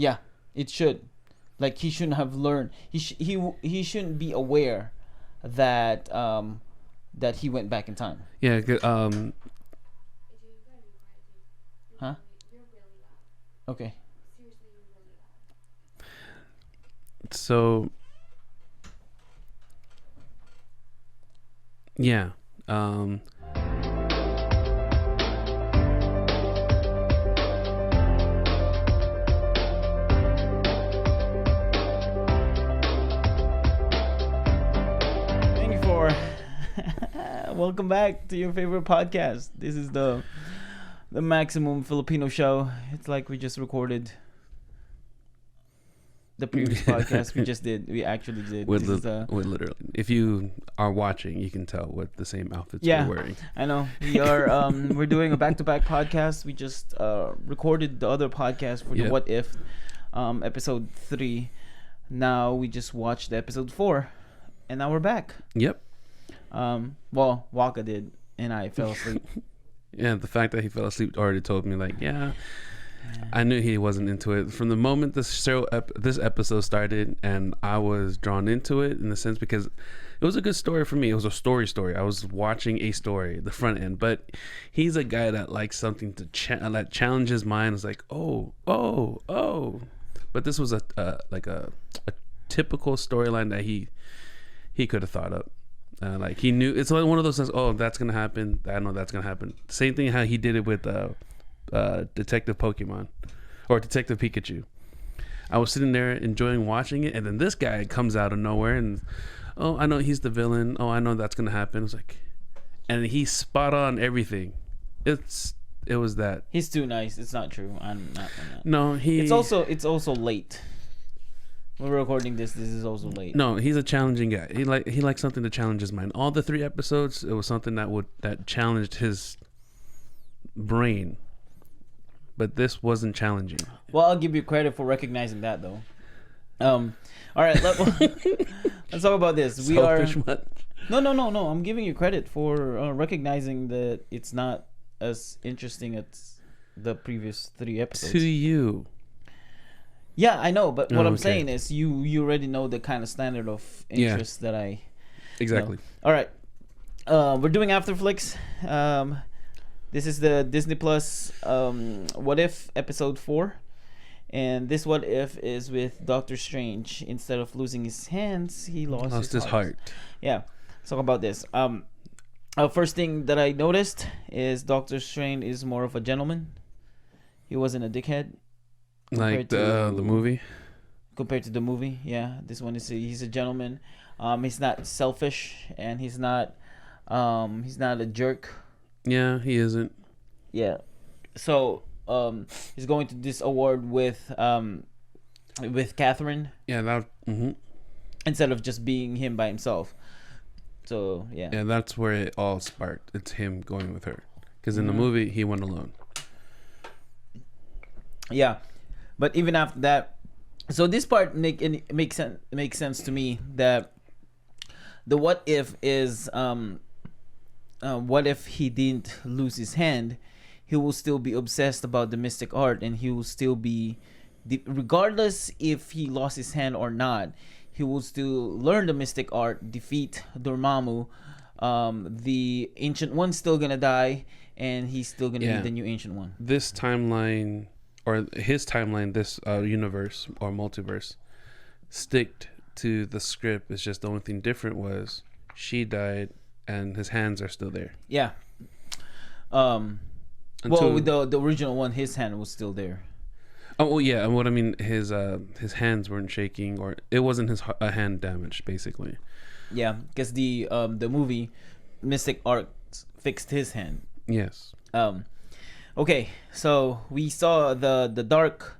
Yeah, it should. Like he shouldn't have learned. He shouldn't be aware that that he went back in time. Yeah. Huh? Okay. So yeah. Thank you for welcome back to your favorite podcast. This is the Maximum Filipino Show. It's like we just recorded the previous podcast we just did. We actually did. With literally, if you are watching, you can tell what the same outfits we're wearing. I know we are. We're doing a back-to-back podcast. We just recorded the other podcast for the What If, episode 3. Now we just watched episode 4, and now we're back. Yep. Well, Wakka did, and I fell asleep. Yeah, the fact that he fell asleep already told me, like, I knew he wasn't into it from the moment this episode started, and I was drawn into it in the sense because it was a good story for me. It was a story. I was watching a story, the front end, but he's a guy that likes something to that challenges mind. It's like, oh. But this was a typical storyline that he could have thought up. Like he knew it's like one of those things. Oh, that's gonna happen. I know that's gonna happen. Same thing how he did it with Detective Pokemon or Detective Pikachu. I was sitting there enjoying watching it, and then this guy comes out of nowhere, and I know he's the villain. Oh, I know that's gonna happen. It's like, and he's spot on everything. It was that. He's too nice. It's not true. I'm not. No, It's also late. We're recording this. This is also late. No, he's a challenging guy. He likes something to challenge his mind. All the 3 episodes, it was something that challenged his brain. But this wasn't challenging. Well, I'll give you credit for recognizing that, though. All right, let's talk about this. Selfish much? No. I'm giving you credit for recognizing that it's not as interesting as the previous 3 episodes. To you. Yeah, I know, but what I'm saying is you already know the kind of standard of interest that I... Exactly. All right. We're doing Afterflicks. This is the Disney Plus What If episode 4. And this What If is with Doctor Strange. Instead of losing his hands, he lost his heart. Yeah. Let's talk about this. First thing that I noticed is Doctor Strange is more of a gentleman. He wasn't a dickhead. Like the movie? Compared to the movie, yeah. This one he's a gentleman. He's not selfish, and he's not a jerk. Yeah, he isn't. Yeah. So he's going to this award with Catherine. Yeah, that. Mm-hmm. Instead of just being him by himself. So yeah. Yeah, that's where it all sparked. It's him going with her, because in the movie he went alone. Yeah. But even after that, so this part makes sense to me that the what if is what if he didn't lose his hand, he will still be obsessed about the mystic art, and he will still be regardless if he lost his hand or not, he will still learn the mystic art, defeat Dormammu. The ancient one's still gonna die, and he's still gonna be the new ancient one. This timeline, or his timeline, this universe or multiverse, sticked to the script. It's just the only thing different was she died and his hands are still there. Yeah. Well, with the original one, his hand was still there. Oh yeah, and what I mean, his hands weren't shaking, or it wasn't his hand damaged, basically. Yeah, because the movie Mystic Arts fixed his hand. Yes. Okay, so we saw the dark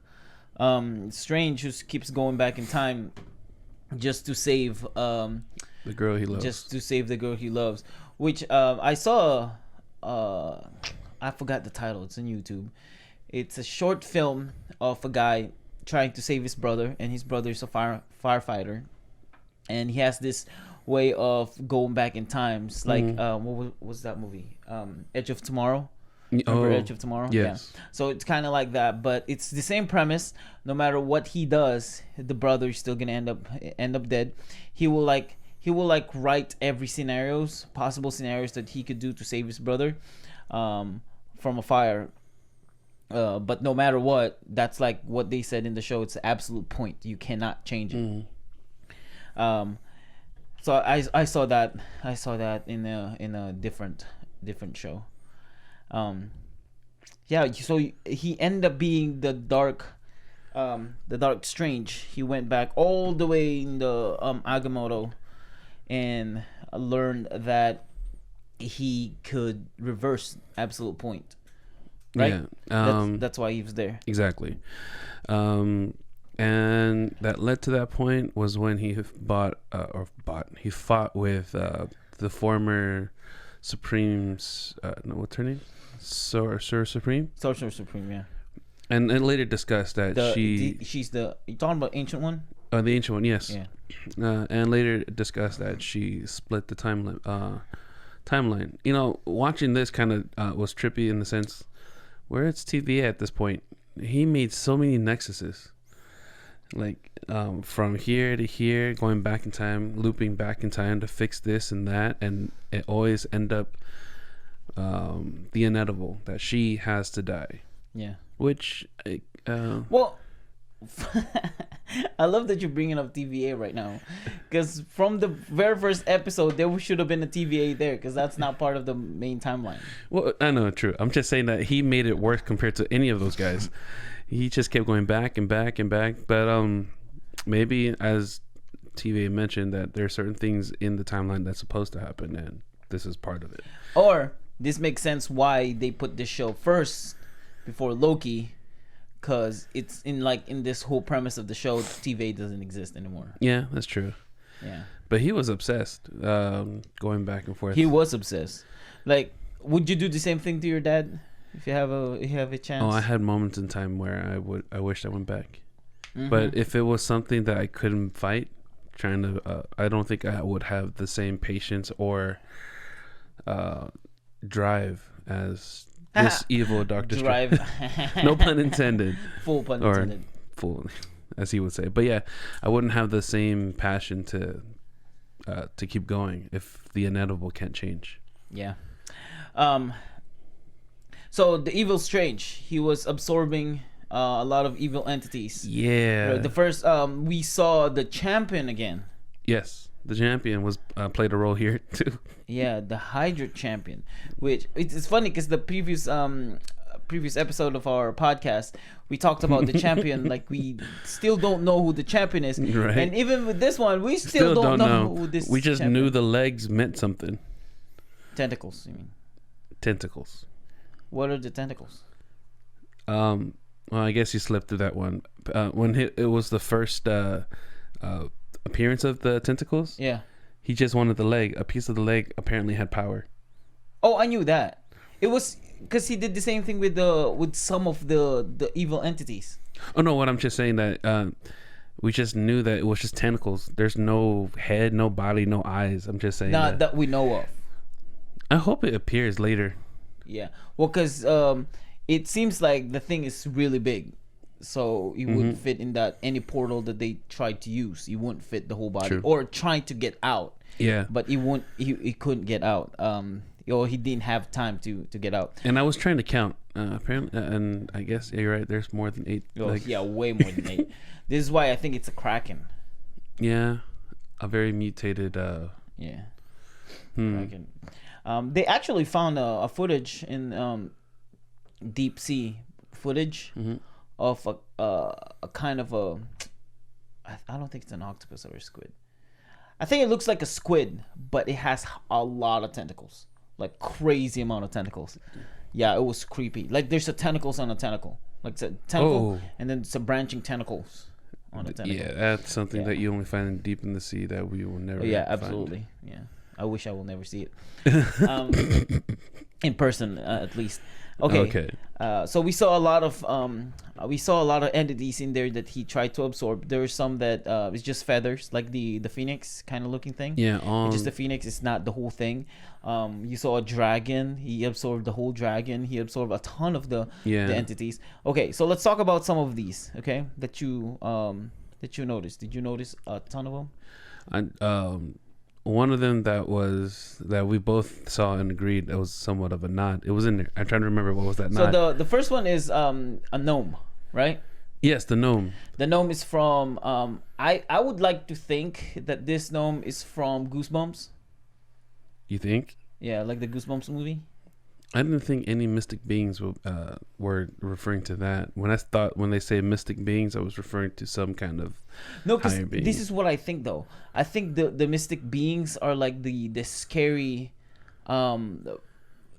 Strange, who keeps going back in time just to save the girl he loves. Just to save the girl he loves, which I saw. I forgot the title. It's on YouTube. It's a short film of a guy trying to save his brother, and his brother's a firefighter, and he has this way of going back in times, like what was that movie? Edge of Tomorrow. Remember Edge of Tomorrow? Yes. Yeah. So it's kind of like that, but it's the same premise. No matter what he does, the brother is still gonna end up dead. He will write every possible scenarios that he could do to save his brother from a fire. But no matter what, that's like what they said in the show. It's the absolute point. You cannot change it. So I saw that in a different show. Yeah. So he ended up being the dark Strange. He went back all the way in the Agamotto, and learned that he could reverse absolute point. Right. Yeah. That's why he was there. Exactly. And that led to that point was when he he fought with the former Supreme's what's her name? Sorcerer Supreme? Sorcerer Supreme, yeah. And it later discussed that she's the, you talking about Ancient One? The Ancient One, yes. Yeah. And later discussed that she split the timeline. You know, watching this kind of was trippy in the sense, where it's TVA at this point. He made so many nexuses, like from here to here, going back in time, looping back in time to fix this and that, and it always end up the inevitable that she has to die. Yeah. Which, well, I love that you're bringing up TVA right now, because from the very first episode, there should have been a TVA there, because that's not part of the main timeline. Well, I know, true. I'm just saying that he made it worse compared to any of those guys. He just kept going back and back and back. But maybe, as TVA mentioned, that there are certain things in the timeline that's supposed to happen, and this is part of it. Or this makes sense why they put this show first before Loki, because it's in this whole premise of the show, TVA doesn't exist anymore. Yeah, that's true. Yeah. But he was obsessed, going back and forth. He was obsessed. Like, would you do the same thing to your dad if you have a chance? Oh, I had moments in time where I wished I went back. But if it was something that I couldn't fight, I don't think I would have the same patience or drive as this evil Doctor Strange. No pun intended. Full pun intended. Full, as he would say. But yeah, I wouldn't have the same passion to keep going if the inevitable can't change. Yeah. So the evil Strange, he was absorbing a lot of evil entities. Yeah. The first we saw the Champion again. Yes. The Champion was played a role here too. Yeah, the Hydra Champion, which it's funny because the previous episode of our podcast, we talked about the Champion. Like, we still don't know who the Champion is, right? And even with this one, we still don't know who this. We just champion. Knew the legs meant something. Tentacles, you mean? Tentacles. What are the tentacles? Well, I guess you slipped through that one. When it was the first appearance of the tentacles. Yeah. He just wanted the leg. A piece of the leg apparently had power. Oh, I knew that. It was because he did the same thing with some of the evil entities. Oh no, what I'm just saying that we just knew that it was just tentacles. There's no head, no body, no eyes. I'm just saying that we know of. I hope it appears later. Yeah. Well, because it seems like the thing is really big. So he wouldn't fit in that any portal that they tried to use. He wouldn't fit the whole body. True. Or trying to get out. Yeah. But he couldn't get out. Or he didn't have time to get out. And I was trying to count. Apparently, and I guess you're right. There's more than 8. Yeah, way more than 8. This is why I think it's a Kraken. Yeah, a very mutated. Yeah. Kraken. They actually found a footage in deep sea footage. Of a kind of a, I don't think it's an octopus or a squid. I think it looks like a squid, but it has a lot of tentacles, like crazy amount of tentacles. Yeah, it was creepy. Like, there's a tentacles on a tentacle, like it's a tentacle, and then some branching tentacles on a tentacle. Yeah, that's something that you only find deep in the sea that we will never. Yeah, absolutely. Find. I wish I will never see it. In person, at least. Okay. So we saw a lot of entities in there that he tried to absorb. There were some that it's just feathers, like the phoenix kind of looking thing. Yeah. It's just the phoenix. It's not the whole thing. You saw a dragon. He absorbed the whole dragon. He absorbed a ton of the entities. Okay, so let's talk about some of these. Okay, that you noticed. Did you notice a ton of them? One of them that we both saw and agreed that was somewhat of a nod. It was in there. I'm trying to remember what was that nod. So the first one is a gnome, right? Yes, the gnome. The gnome is from I would like to think that this gnome is from Goosebumps. You think? Yeah, like the Goosebumps movie. I didn't think any mystic beings were referring to that. When they say mystic beings, I was referring to some kind of higher being. This is what I think though. I think the mystic beings are like the scary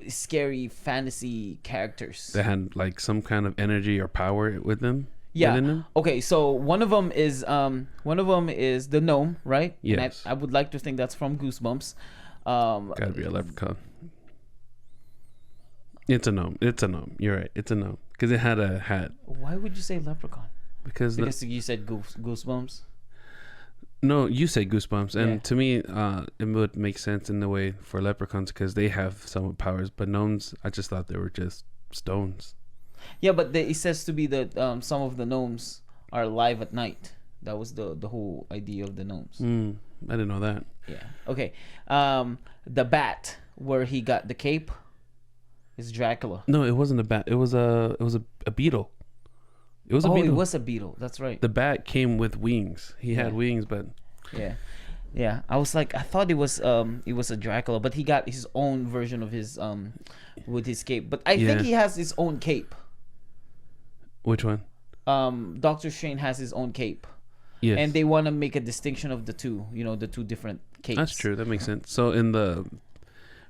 scary fantasy characters that had like some kind of energy or power with them. Yeah. Within them? Okay, so one of them is the gnome, right? Yes. And I would like to think that's from Goosebumps. Gotta be a leprechaun. It's a gnome. You're right. It's a gnome because it had a hat. Why would you say leprechaun? Because you said Goosebumps. No, you say Goosebumps, and to me, it would make sense in a way for leprechauns because they have some powers. But gnomes, I just thought they were just stones. Yeah, but it says to be that some of the gnomes are alive at night. That was the whole idea of the gnomes. I didn't know that. Yeah. Okay. The bat where he got the cape is Dracula. No, it wasn't a bat. It was a beetle. It was a beetle. It was a beetle. That's right. The bat came with wings. He had wings, but yeah. I was like, I thought it was a Dracula, but he got his own version of his with his cape. But I think he has his own cape. Which one? Doctor Strange has his own cape. Yes. And they want to make a distinction of the two, the two different capes. That's true. That makes sense. So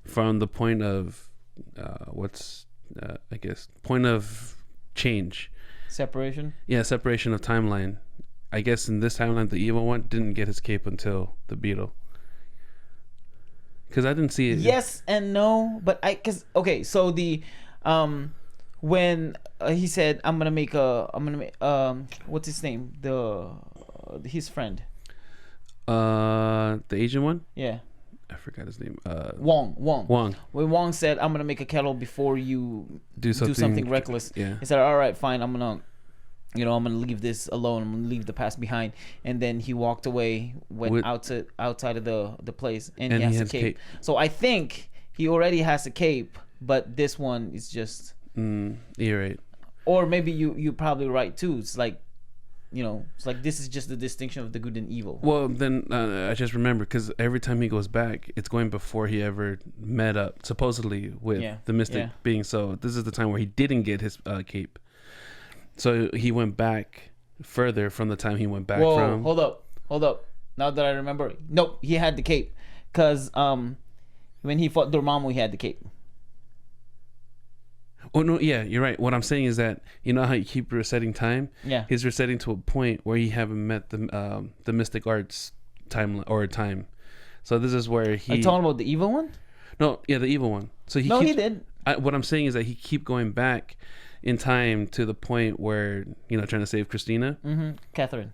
from the point of I guess point of change. Separation? Yeah, separation of timeline. I guess in this timeline, the evil one didn't get his cape until the beetle. Because I didn't see it. Yes and no, but so the when he said I'm gonna make what's his name, his friend, the Asian one. Yeah, I forgot his name. Wong. When Wong said I'm gonna make a kettle before you do something reckless, he said, all right, fine, I'm gonna leave this alone. I'm gonna leave the past behind. And then he walked away, went outside of the place, and he has a cape. So I think he already has a cape, but this one is just. You're right. Or maybe you're probably right too. It's like, it's like this is just the distinction of the good and evil. Well, then I just remember because every time he goes back, it's going before he ever met up supposedly with the mystic being. So this is the time where he didn't get his cape. So he went back further from the time he went back from. Hold up. Now that I remember, nope, he had the cape, because when he fought Dormammu, he had the cape. Oh no, yeah, you're right. What I'm saying is that how you keep resetting time. Yeah, he's resetting to a point where he haven't met the mystic arts time. So this is where he. Are you talking about the evil one? No, yeah, the evil one. So he did. What I'm saying is that he keep going back in time to the point where trying to save Christina. Catherine.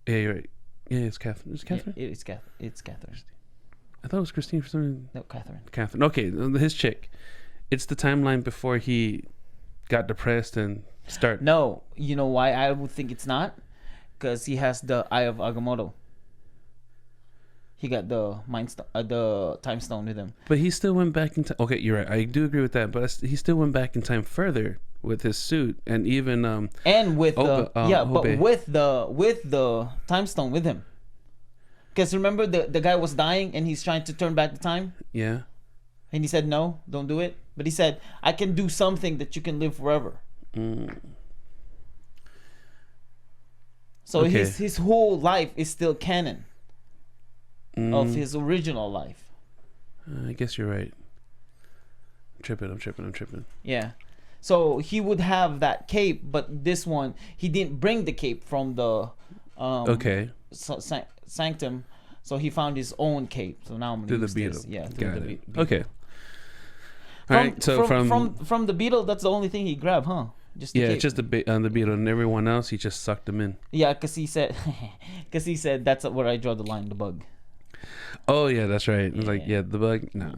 Yeah, you're right. Yeah, it's Catherine. Is it Catherine? Yeah, it's Catherine. I thought it was Christine for some reason. No, Catherine. Okay, his chick. It's the timeline before he got depressed and started. No, you know why I would think it's not? Because he has the Eye of Agamotto. He got the the time stone with him. But he still went back in time. Okay, you're right. I do agree with that. But he still went back in time further with his suit and even and with with the time stone with him. Because remember the guy was dying and he's trying to turn back the time. Yeah. And he said no, don't do it. But he said I can do something that you can live forever. So his whole life is still canon. Of his original life. I guess you're right. I'm tripping. Yeah. So he would have that cape, but this one, he didn't bring the cape from the sanctum. So he found his own cape. So now I'm gonna use beetle. this. Yeah, Got through the it. beetle. Okay. All right. So from the beetle, that's the only thing he grabbed, huh? Just the cape. just the beetle, and everyone else he just sucked them in. Yeah, because he said, that's where I draw the line. The bug. Oh yeah, that's right. It was like the bug. No.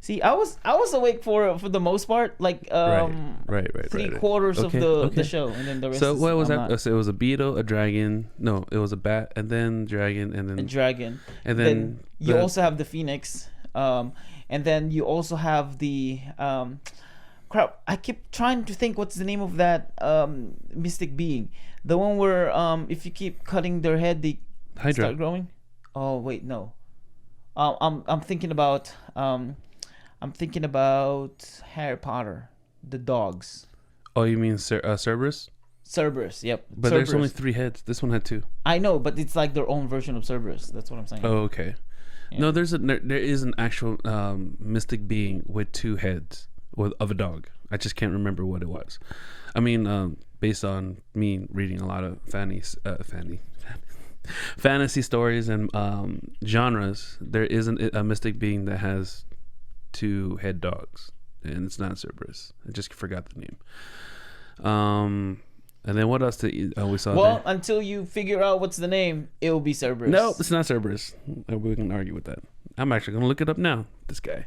See, I was awake for the most part, like right. 3/4 of the show, and then the rest. So what was I'm that? not. So it was a beetle, a dragon. No, it was a bat, and then dragon, and then A dragon, and then you also have the phoenix, and then you also have the crap. I keep trying to think what's the name of that mystic being, the one where if you keep cutting their head, they Hydra. start growing. Oh wait, no. I'm thinking about Harry Potter, the dogs. Oh, you mean Cerberus? Cerberus, yep. But Cerberus. there's only 3 heads. This one had 2. I know, but it's like their own version of Cerberus. That's what I'm saying. Oh, okay. Yeah. No, there is an actual mystic being with 2 heads of a dog. I just can't remember what it was. I mean, based on me reading a lot of fantasy stories and genres, there isn't a mystic being that has 2 head dogs, and it's not Cerberus. I just forgot the name. And then what else did we saw? Well, there? until you figure out what's the name, it will be Cerberus. No, it's not Cerberus. We can argue with that. I'm actually gonna look it up now. This guy.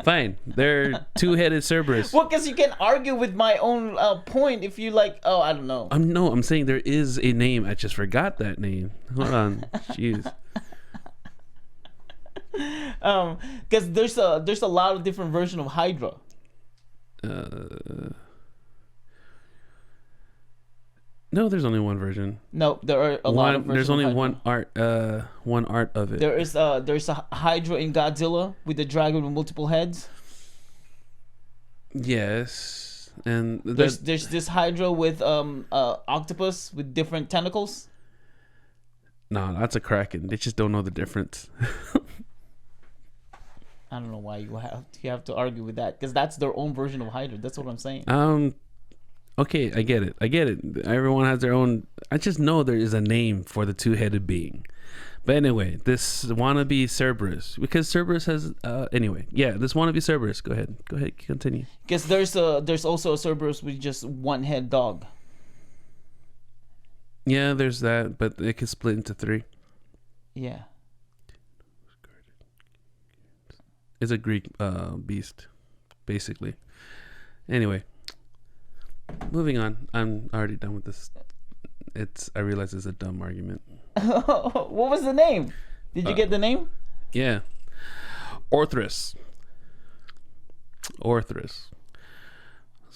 Fine, they're 2-headed Cerberus. Well, because you can argue with my own point if you like. Oh, I don't know. I'm saying there is a name. I just forgot that name. Hold on. Jeez. Because there's a lot of different versions of Hydra. No, there's only one version. No, there are a lot of versions. There's only of one art of it. there's a Hydra in Godzilla with the dragon with multiple heads. Yes, and There's this Hydra with octopus with different tentacles. no, that's a Kraken. They just don't know the difference. I don't know why you have to argue with that, because that's their own version of Hydra. That's what I'm saying. Okay, I get it. Everyone has their own. I just know there is a name for the 2-headed being. But anyway, this wannabe Cerberus, because Cerberus has this wannabe Cerberus. Go ahead, continue. Because there's also a Cerberus with just one head dog. Yeah, there's that, but it can split into 3. Yeah. It's a Greek beast, basically. Anyway, moving on. I'm already done with this. I realize it's a dumb argument. What was the name? Did you get the name? Yeah. Orthrus. It's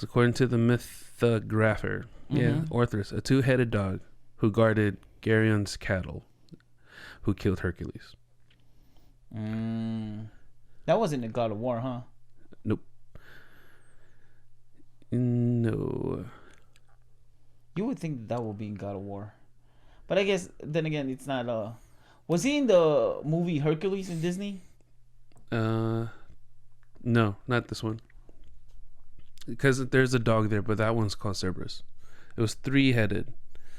according to the mythographer. Yeah, Orthrus, a 2-headed dog who guarded Gerion's cattle, who killed Hercules. That wasn't a God of War, huh? Nope. No. You would think that would be in God of War, but I guess then again, it's not. Was he in the movie Hercules in Disney? No, not this one. Because there's a dog there, but that one's called Cerberus. It was 3-headed.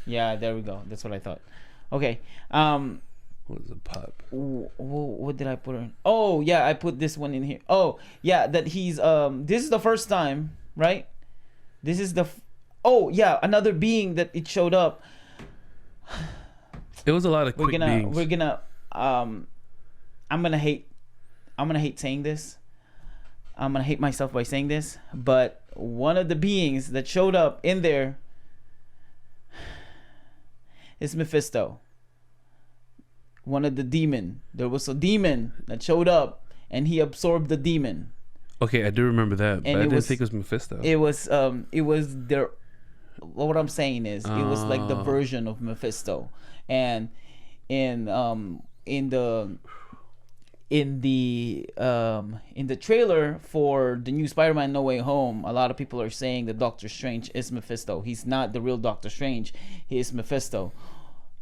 Yeah, there we go. That's what I thought. Okay. What is a pup? What did I put in? Oh yeah, I put this one in here. Oh yeah, that he's this is the first time, right? This is another being that it showed up. It was a lot of quick beings. I'm gonna hate saying this. I'm gonna hate myself by saying this, but one of the beings that showed up in there is Mephisto. One of the demon. There was a demon that showed up, and he absorbed the demon. Okay, I do remember that, but I didn't think it was Mephisto. It was their. What I'm saying is, it was like the version of Mephisto, and in the trailer for the new Spider-Man No Way Home, a lot of people are saying that Doctor Strange is Mephisto. He's not the real Doctor Strange. He is Mephisto,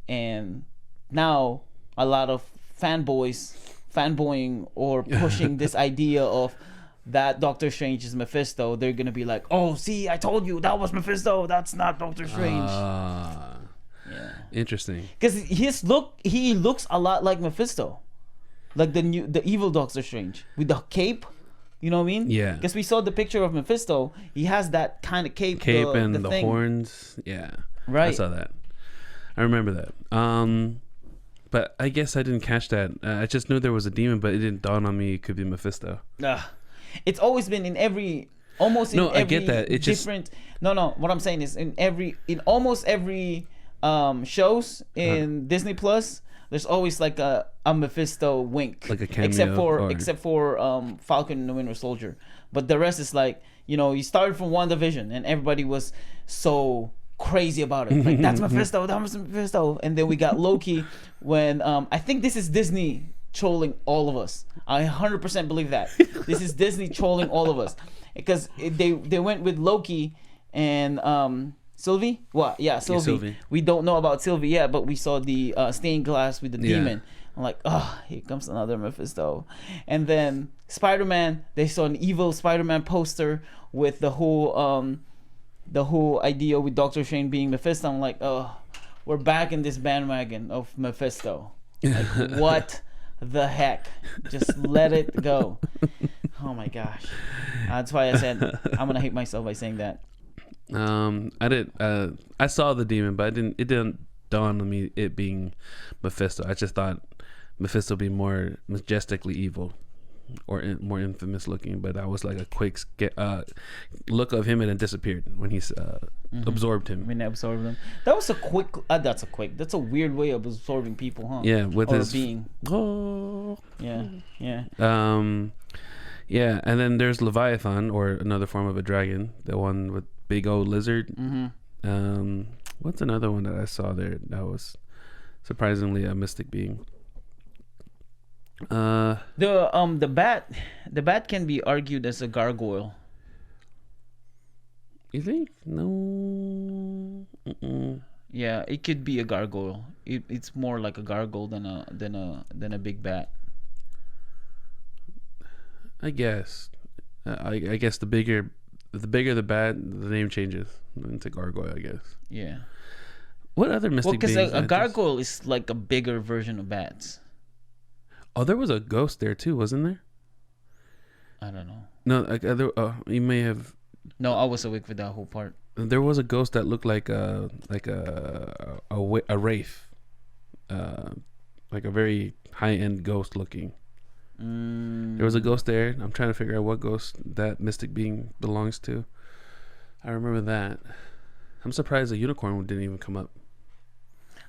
and now a lot of fanboying or pushing this idea of that Doctor Strange is Mephisto. They're gonna be like, "Oh, see, I told you that was Mephisto. That's not Doctor Strange." Yeah. Interesting. Because he looks a lot like Mephisto, like the evil Doctor Strange with the cape. You know what I mean? Yeah. Because we saw the picture of Mephisto. He has that kind of cape. And the thing. horns. Yeah. Right. I saw that. I remember that. But I guess I didn't catch that. I just knew there was a demon, but it didn't dawn on me it could be Mephisto. It's always been in every almost in every I get that. It's different. No. What I'm saying is in almost every shows in Disney Plus, there's always like a Mephisto wink, like a cameo, except for Falcon and the Winter Soldier. But the rest is like, you started from WandaVision and everybody was so crazy about it. Like that's Mephisto, and then we got Loki when I think this is Disney trolling all of us. I 100% believe that this is Disney trolling all of us because they went with Loki and Sylvie. What? Yeah, Sylvie. Sylvie. We don't know about Sylvie yet, but we saw the stained glass with the demon. I'm like, here comes another Mephisto. And then Spider-Man, they saw an evil Spider-Man poster with the whole idea with Doctor Strange being Mephisto. I'm like, we're back in this bandwagon of Mephisto. Like, what the heck? Just let it go. Oh my gosh. That's why I said I'm gonna hate myself by saying that. I saw the demon, but it didn't dawn on me it being Mephisto. I just thought Mephisto be more majestically evil or more infamous looking, but that was like a quick look of him and it disappeared when he's absorbed him. When they absorbed him, that was a quick. That's a weird way of absorbing people, huh? Yeah, with his being. Oh. Yeah. Yeah, and then there's Leviathan, or another form of a dragon, the one with big old lizard. What's another one that I saw there that was surprisingly a mystic being? The bat can be argued as a gargoyle. You think? No. Yeah, it could be a gargoyle. It's more like a gargoyle than a big bat. I guess. I guess the bigger the bat, the name changes into gargoyle, I guess. Yeah. What other mystic beings? Because a gargoyle is like a bigger version of bats. Oh, there was a ghost there too, wasn't there? I don't know. No, you may have. No, I was awake for that whole part. There was a ghost that looked like a wraith, like a very high end ghost looking. There was a ghost there. I'm trying to figure out what ghost that mystic being belongs to. I remember that. I'm surprised a unicorn didn't even come up.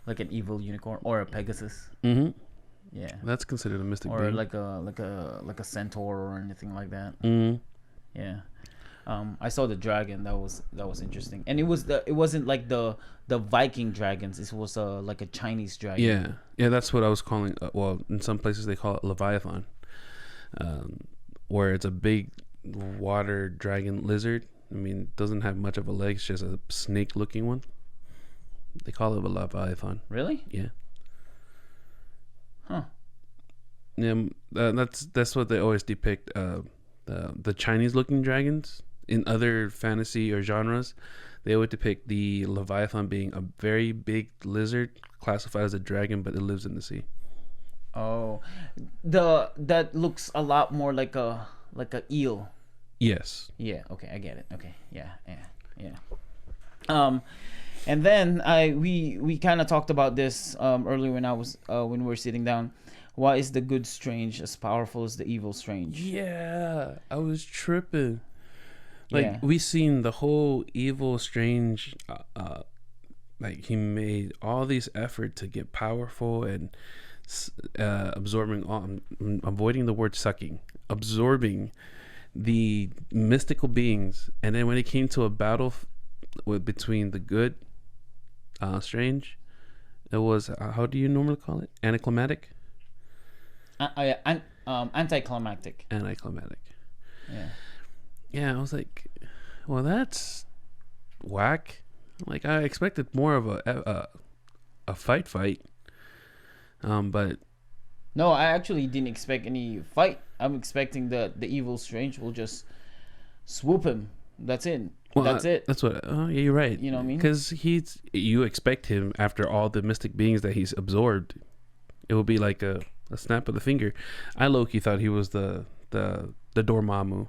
Like an evil unicorn or a Pegasus. Mm-hmm. Yeah. That's considered a mystic being. Or like a centaur or anything like that. Mm-hmm. Yeah. I saw the dragon. That was interesting. And it wasn't like the Viking dragons. It was like a Chinese dragon. Yeah, that's what I was calling. Well, in some places they call it Leviathan, where it's a big water dragon lizard. I mean, it doesn't have much of a leg. It's just a snake-looking one. They call it a Leviathan. Really? Yeah. Huh. Yeah, that's what they always depict. The Chinese-looking dragons in other fantasy or genres, they would depict the Leviathan being a very big lizard, classified as a dragon, but it lives in the sea. Oh, that looks a lot more like a eel. Yes. Yeah. Okay, I get it. Okay. Yeah. And then we kind of talked about this earlier when we were sitting down. Why is the good Strange as powerful as the evil Strange? Yeah, I was tripping. We seen the whole evil Strange. Like he made all these effort to get powerful and absorbing all. I'm avoiding the word sucking. Absorbing the mystical beings, and then when it came to a battle between the good Strange, it was how do you normally call it? Anticlimactic. Anticlimactic. Yeah, I was like, well, that's whack. Like I expected more of a fight, but no, I actually didn't expect any fight. I'm expecting the evil Strange will just swoop him That's it. Well, That's it. That's what. Oh, yeah, you're right. You know what I mean? Because you expect him after all the mystic beings that he's absorbed, it will be like a snap of the finger. I low-key thought he was the Dormammu.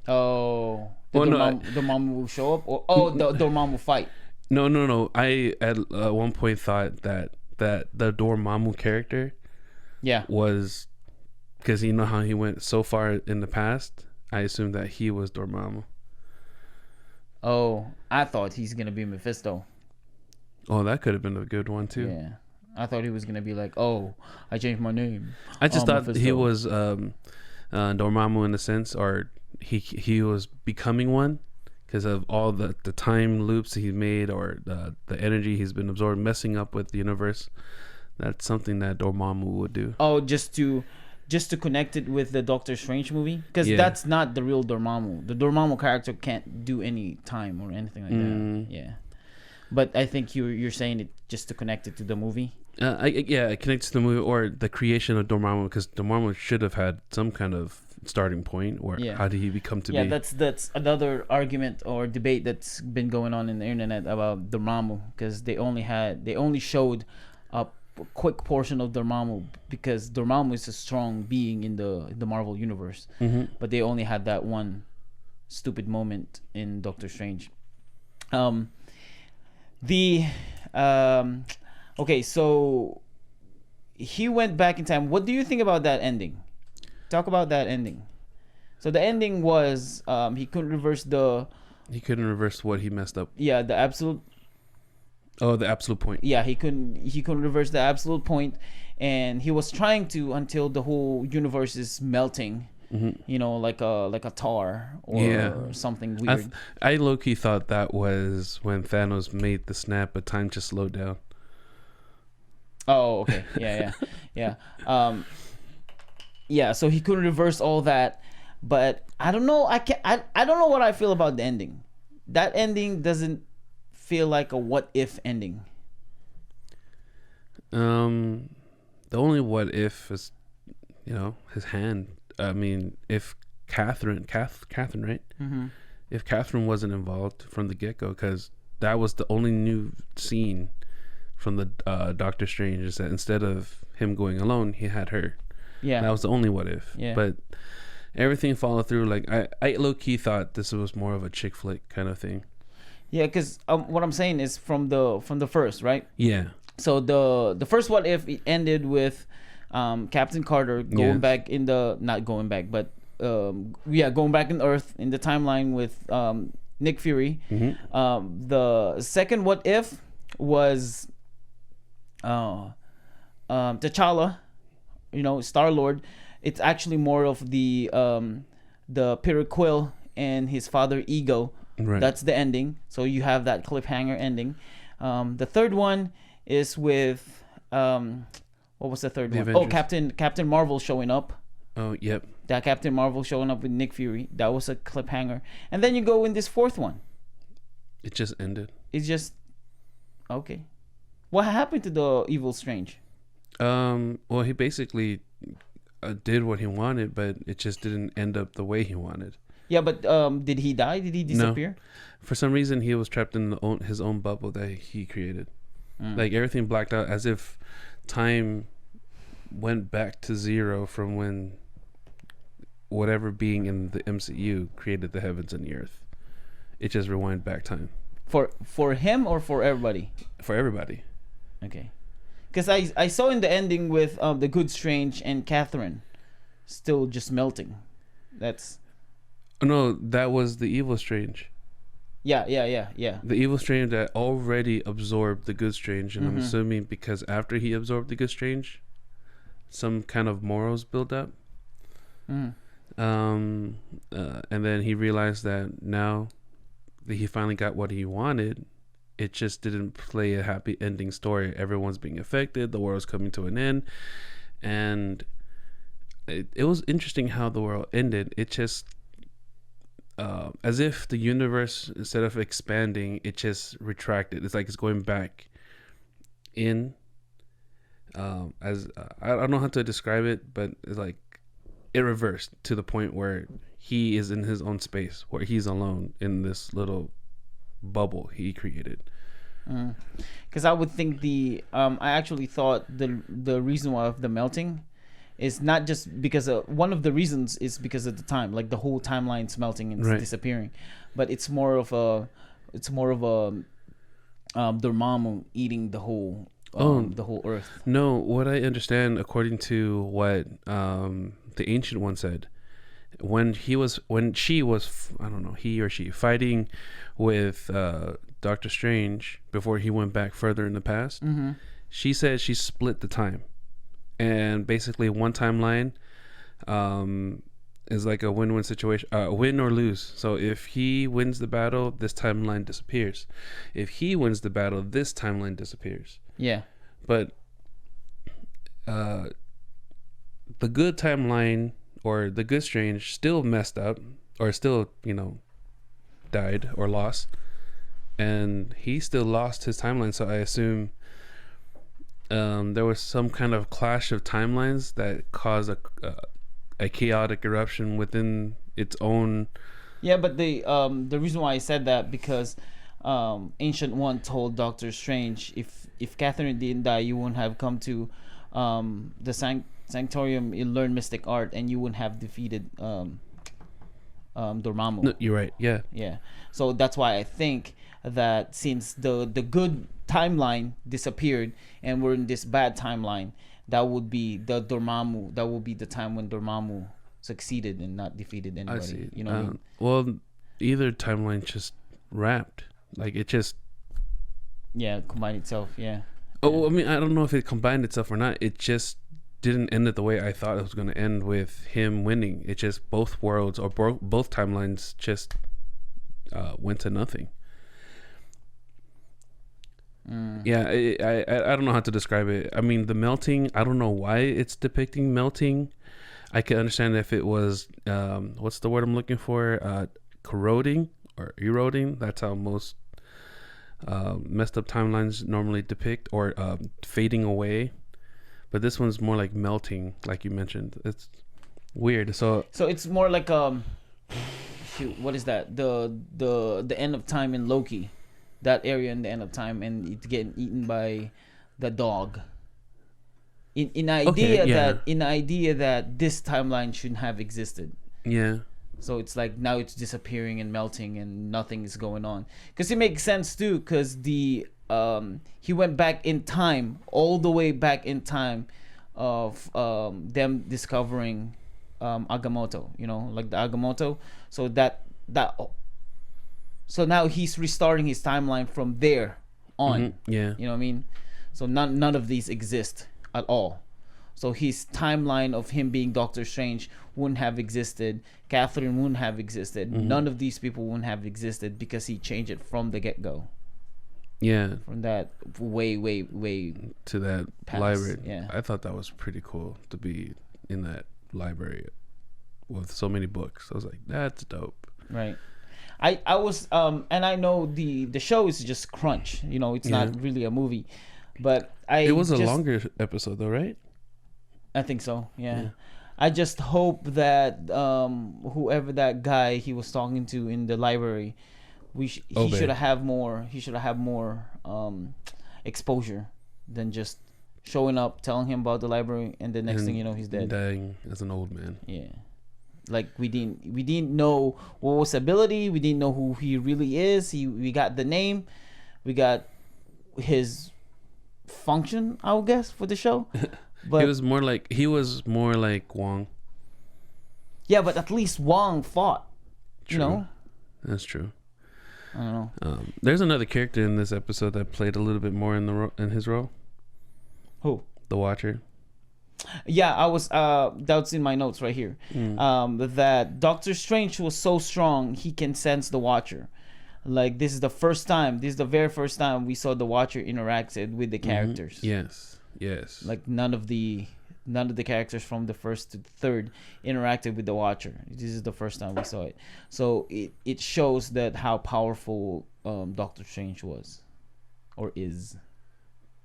Oh, the Dormammu will show up, or the Dormammu fight. No. I at one point thought that the Dormammu character, Yeah, was, because you know how he went so far in the past. I assumed that he was Dormammu. Oh, I thought he's gonna be Mephisto. Oh, that could have been a good one too. Yeah, I thought he was gonna be like, oh, I changed my name. I just thought Mephisto. he was Dormammu in a sense, or he was becoming one because of all the time loops he made, or the energy he's been absorbed, messing up with the universe. That's something that Dormammu would do. Oh, just to connect it with the Doctor Strange movie, because that's not the real Dormammu. The Dormammu character can't do any time or anything like that. Yeah, but I think you're saying it just to connect it to the movie. It connects to the movie or the creation of Dormammu, because Dormammu should have had some kind of starting point, or how did he become to be? Yeah, that's another argument or debate that's been going on in the internet about Dormammu, because they only showed a quick portion of Dormammu, because Dormammu is a strong being in the Marvel universe, but they only had that one stupid moment in Doctor Strange. Okay, so he went back in time. What do you think about that ending? Talk about that ending. So the ending was he couldn't reverse what he messed up. Yeah, the absolute. Oh, the absolute point. Yeah, he couldn't reverse the absolute point, and he was trying to until the whole universe is melting. You know, like a tar or something weird. I low-key thought that was when Thanos made the snap, but time just slowed down. Oh, okay. Yeah. Yeah, so he couldn't reverse all that, but I don't know. I don't know what I feel about the ending. That ending doesn't feel like a what if ending. The only what if is, his hand. I mean, if Catherine, right? If Catherine wasn't involved from the get-go, because that was the only new scene from the Doctor Strange, is that instead of him going alone, he had her. Yeah, that was the only what if. Yeah, but everything followed through. Like I low-key thought this was more of a chick flick kind of thing. Yeah, because what I'm saying is from the first, right? Yeah. So the first what if it ended with Captain Carter going back in the not going back, but going back in Earth in the timeline with Nick Fury. The second what if was T'Challa, Star-Lord. It's actually more of the Peter Quill and his father Ego. Right. That's the ending. So you have that cliffhanger ending. The third one is with what was the third one? Avengers. Oh, Captain Marvel showing up. Oh, yep. That Captain Marvel showing up with Nick Fury. That was a cliffhanger. And then you go in this fourth one. It just ended. It's just okay. What happened to the Evil Strange? Well, he basically did what he wanted, but it just didn't end up the way he wanted. Yeah, but did he die? Did he disappear? No. For some reason, he was trapped in his own bubble that he created. Like everything blacked out, as if time went back to zero from when whatever being in the MCU created the heavens and the earth. It just rewind back time. For him or for everybody? For everybody. Okay. Because I saw in the ending with the Good Strange and Catherine still just melting. That's... No, that was the Evil Strange. Yeah. The Evil Strange that already absorbed the Good Strange, and I'm assuming because after he absorbed the Good Strange, some kind of morals built up. And then he realized that now that he finally got what he wanted, it just didn't play a happy ending story. Everyone's being affected. The world's coming to an end, and it was interesting how the world ended. It just as if the universe, instead of expanding, it just retracted. It's like it's going back in. As I don't know how to describe it, but it's like it reversed to the point where he is in his own space where he's alone in this little bubble he created. Because I would think I actually thought the reason why of the melting is not just because one of the reasons is because of the time, like the whole timeline's melting and Right. disappearing, but it's more of a Dormammu eating the whole earth. No, what I understand, according to what the ancient one said, when she was, I don't know, he or she fighting with Doctor Strange before he went back further in the past, she said she split the time, and basically one timeline is like a win-win situation, win or lose. So if he wins the battle, this timeline disappears. If he wins the battle, this timeline disappears. Yeah. But the good timeline, or the good Strange, still messed up, or still, died or lost, and he still lost his timeline. So I assume there was some kind of clash of timelines that caused a chaotic eruption within its own. Yeah, but the reason why I said that, because Ancient One told Doctor Strange, if Catherine didn't die, you wouldn't have come to the Sanctorium, you learn mystic art, and you wouldn't have defeated Dormammu. No, you're right. Yeah. Yeah. So that's why I think that since the good timeline disappeared and we're in this bad timeline, that would be the Dormammu. That would be the time when Dormammu succeeded and not defeated anybody. I see. You know what I mean? Well, either timeline just wrapped. Like it just. Yeah, combined itself. Yeah. Oh, I mean, I don't know if it combined itself or not. It just didn't end it the way I thought it was going to end, with him winning. It just, both worlds, or both timelines just went to nothing. Yeah, I don't know how to describe it. I mean, the melting, I don't know why it's depicting melting. I can understand if it was, what's the word I'm looking for? Corroding or eroding. That's how most messed up timelines normally depict, or fading away. But this one's more like melting, like you mentioned. It's weird. So it's more like shoot, what is that? The end of time in Loki, that area in the end of time, and it's getting eaten by the dog. In idea that this timeline shouldn't have existed. Yeah. So it's like now it's disappearing and melting and nothing is going on. Because it makes sense too, because he went back in time, all the way back in time of them discovering Agamotto, like the Agamotto. So so now he's restarting his timeline from there on. Yeah. You know what I mean? So none of these exist at all. So his timeline of him being Doctor Strange wouldn't have existed. Catherine wouldn't have existed. None of these people wouldn't have existed, because he changed it from the get-go. Yeah. From that way to that past. library. Yeah. I thought that was pretty cool to be in that library with so many books. I was like, that's dope. Right. I was and I know the show is just crunch. It's not really a movie, but it was a longer episode though, right? I think so. Yeah. I just hope that whoever that guy he was talking to in the library, he should have more. He should have more exposure than just showing up, telling him about the library, and the next thing you know, he's dead, dying as an old man. Yeah. Like we didn't know what was ability. We didn't know who he really is. We got the name, we got his function, I would guess, for the show. But he was more like Wong. Yeah, but at least Wong fought. True. That's true. I don't know. There's another character in this episode that played a little bit more in his role. Who? The Watcher. Yeah, I was that's in my notes right here. That Doctor Strange was so strong he can sense the Watcher. Like this is the very first time we saw the Watcher interacted with the characters. Yes. Like none of the characters from the first to third interacted with the Watcher. This is the first time we saw it. So it shows that how powerful Doctor Strange was, or is.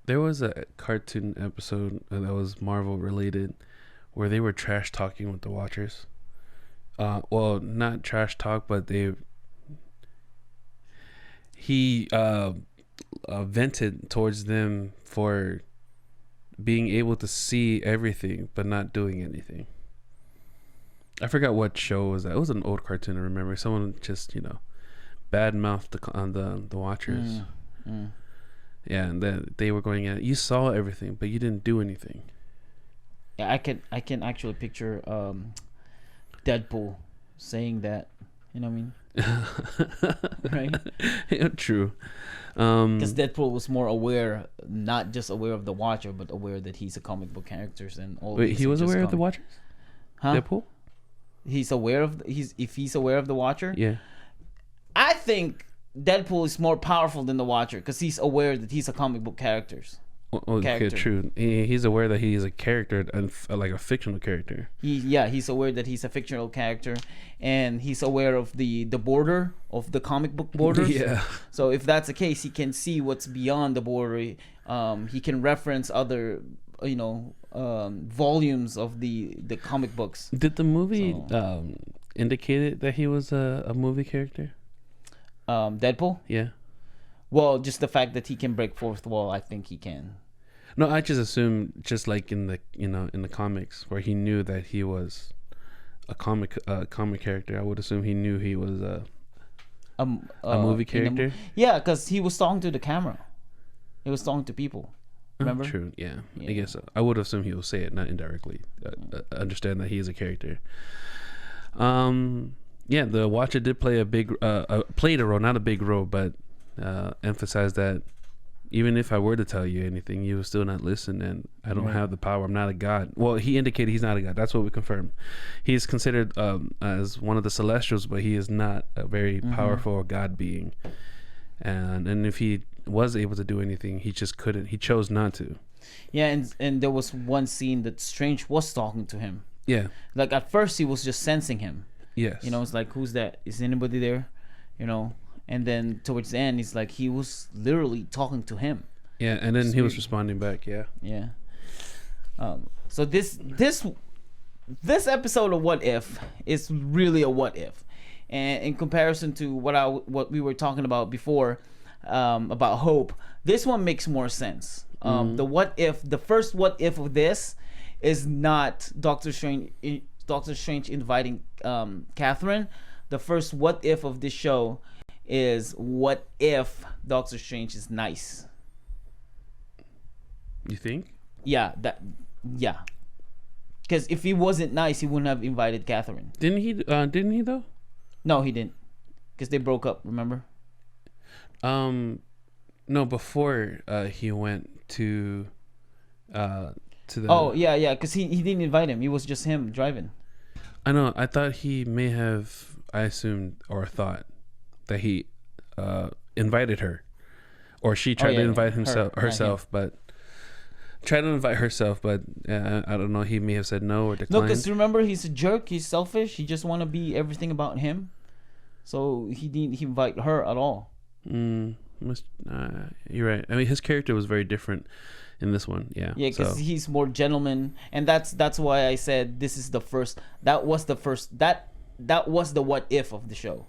There was a cartoon episode that was Marvel related, where they were trash talking with the Watchers, well, not trash talk, but he vented towards them for being able to see everything but not doing anything. I forgot what show was that. It was an old cartoon. I remember someone just bad mouthed on the watchers. Yeah, and then they were going at, you saw everything but you didn't do anything. Yeah, I can actually picture Deadpool saying that. You know what I mean? Right? Yeah, true. Because Deadpool was more aware, not just aware of the Watcher, but aware that he's a comic book characters and all. Wait, he was aware of the Watchers? Huh? Deadpool? He's aware of if he's aware of the Watcher. Yeah. I think Deadpool is more powerful than the Watcher because he's aware that he's a comic book character. Okay, true. He's aware that he is a character, like a fictional character. He's aware that he's a fictional character, and he's aware of the border of the comic book borders. Yeah. So if that's the case, he can see what's beyond the border. He can reference other, volumes of the comic books. Did the movie indicate that he was a movie character? Deadpool? Yeah. Well, just the fact that he can break fourth wall, I think he can. No, I just assumed, just like in the in the comics where he knew that he was a comic character. I would assume he knew he was a movie character. Yeah, because he was talking to the camera. He was talking to people. Remember? True. Yeah. I guess so. I would assume he will say it, not indirectly. Understand that he is a character. Yeah, the Watcher did play played a role, not a big role, but emphasized that even if I were to tell you anything, you will still not listen, and I don't have the power. I'm not a god. Well, he indicated he's not a god. That's what we confirmed. He's considered as one of the Celestials, but he is not a very powerful god being. And if he was able to do anything, he just couldn't. He chose not to. Yeah, and there was one scene that Strange was talking to him. Yeah. Like at first he was just sensing him. Yes. It's like, who's that? Is anybody there? And then towards the end, he's like, he was literally talking to him. Yeah, and then he was responding back. Yeah. Yeah. So this episode of What If is really a what if, and in comparison to what we were talking about before, about hope, this one makes more sense. The first what if of this is not Doctor Strange inviting Catherine. The first what if of this show is what if Doctor Strange is nice. You think? Yeah. Because if he wasn't nice, he wouldn't have invited Catherine. Didn't he though? No, he didn't. Because they broke up, remember? No, before he went to the... Oh, yeah, because he didn't invite him. It was just him driving. I know. I thought he may have, I assumed or thought that he invited her. Or she tried to invite herself, but... Tried to invite herself, but I don't know. He may have said no or declined. No, because remember, he's a jerk. He's selfish. He just want to be everything about him. So he didn't invite her at all. You're right. I mean, his character was very different in this one. Yeah. Yeah, because he's more gentleman, and that's why I said this is the first. That was the first. That was the what if of the show,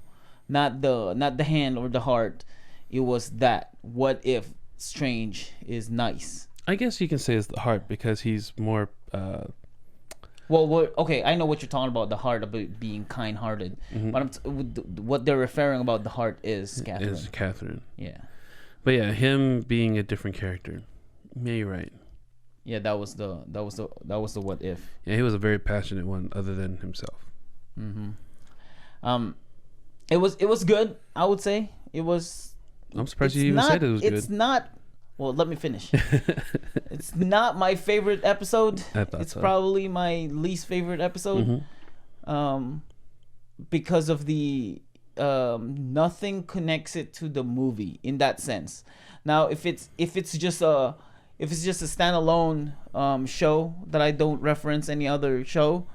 not the hand or the heart. It was that what if Strange is nice. I guess you can say it's the heart because he's more. Well, okay, I know what you're talking about, the heart about being kind-hearted. But what they're referring about the heart is Catherine. Is Catherine. Yeah. But yeah, him being a different character. Yeah, you're right. Yeah, that was the what if. Yeah, he was a very passionate one, other than himself. It was good. I would say it was. I'm surprised you even said it was good. It's not. Well, let me finish. It's not my favorite episode. It's probably my least favorite episode. Because of the nothing connects it to the movie in that sense. Now, if it's just a standalone show that I don't reference any other show,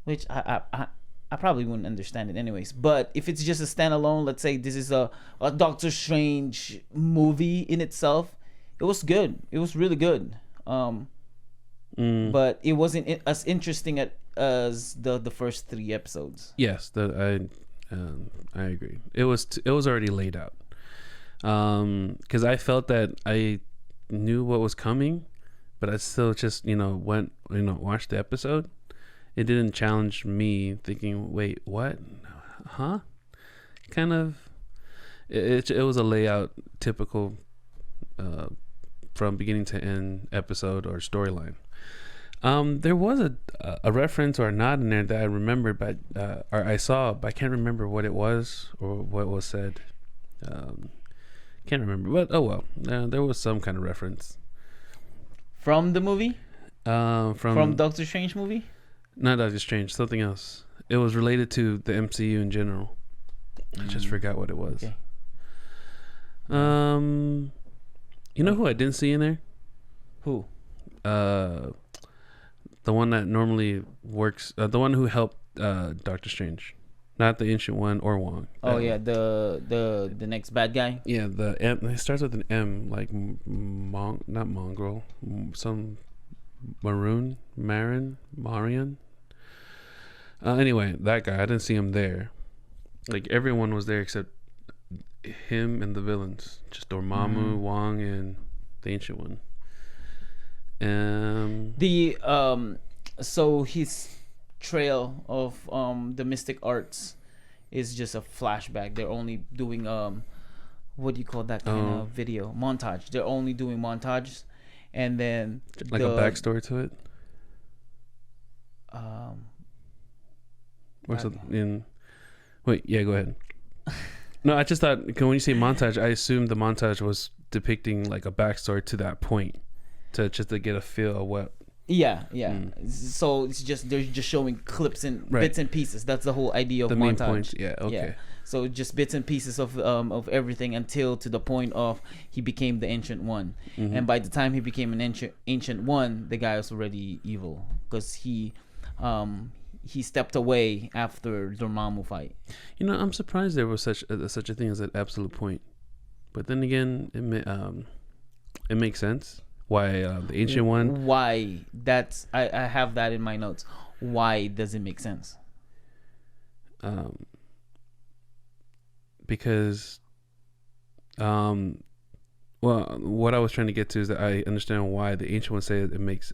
which I probably wouldn't understand it anyways. But if it's just a standalone, let's say this is a Doctor Strange movie in itself, it was good. It was really good. But it wasn't as interesting as the first 3 episodes. Yes, I agree. It was already laid out. Because I felt that I knew what was coming, but I still just watched the episode. It didn't challenge me thinking, wait, what? Huh? Kind of. It was a layout typical from beginning to end episode or storyline. There was a reference or a nod in there that I remembered, but or I saw, but I can't remember what it was or what was said. Can't remember, but oh well. There was some kind of reference From the movie? From Doctor Strange movie? Not Doctor Strange, something else. It was related to the MCU in general. I just forgot what it was. Okay. You know who I didn't see in there? Who? The one that normally works, the one who helped Doctor Strange, not the Ancient One or Wong. Oh yeah, the next bad guy. Yeah, the M. It starts with an M, like not mongrel, some Marion. Anyway, that guy, I didn't see him there. Like everyone was there except him and the villains, just Dormammu, Wong, and the Ancient One. So his trail of the mystic arts is just a flashback. They're only doing what do you call that kind of video montage? They're only doing montages, and then like a backstory to it. What's it in? Wait, yeah, go ahead. No, I just thought when you say montage, I assumed the montage was depicting like a backstory to that point, to get a feel of what. Yeah. So it's just they're just showing clips and bits and pieces. That's the whole idea of the montage. Main points. Yeah. Okay. Yeah. So just bits and pieces of everything until to the point of he became the Ancient One, and by the time he became an ancient One, the guy was already evil because he stepped away after Dormammu fight. I'm surprised there was such a thing as an absolute point, but then again, it makes sense why the Ancient One. Why that's I have that in my notes. Why does it make sense? Because, well, what I was trying to get to is that I understand why the Ancient One said it makes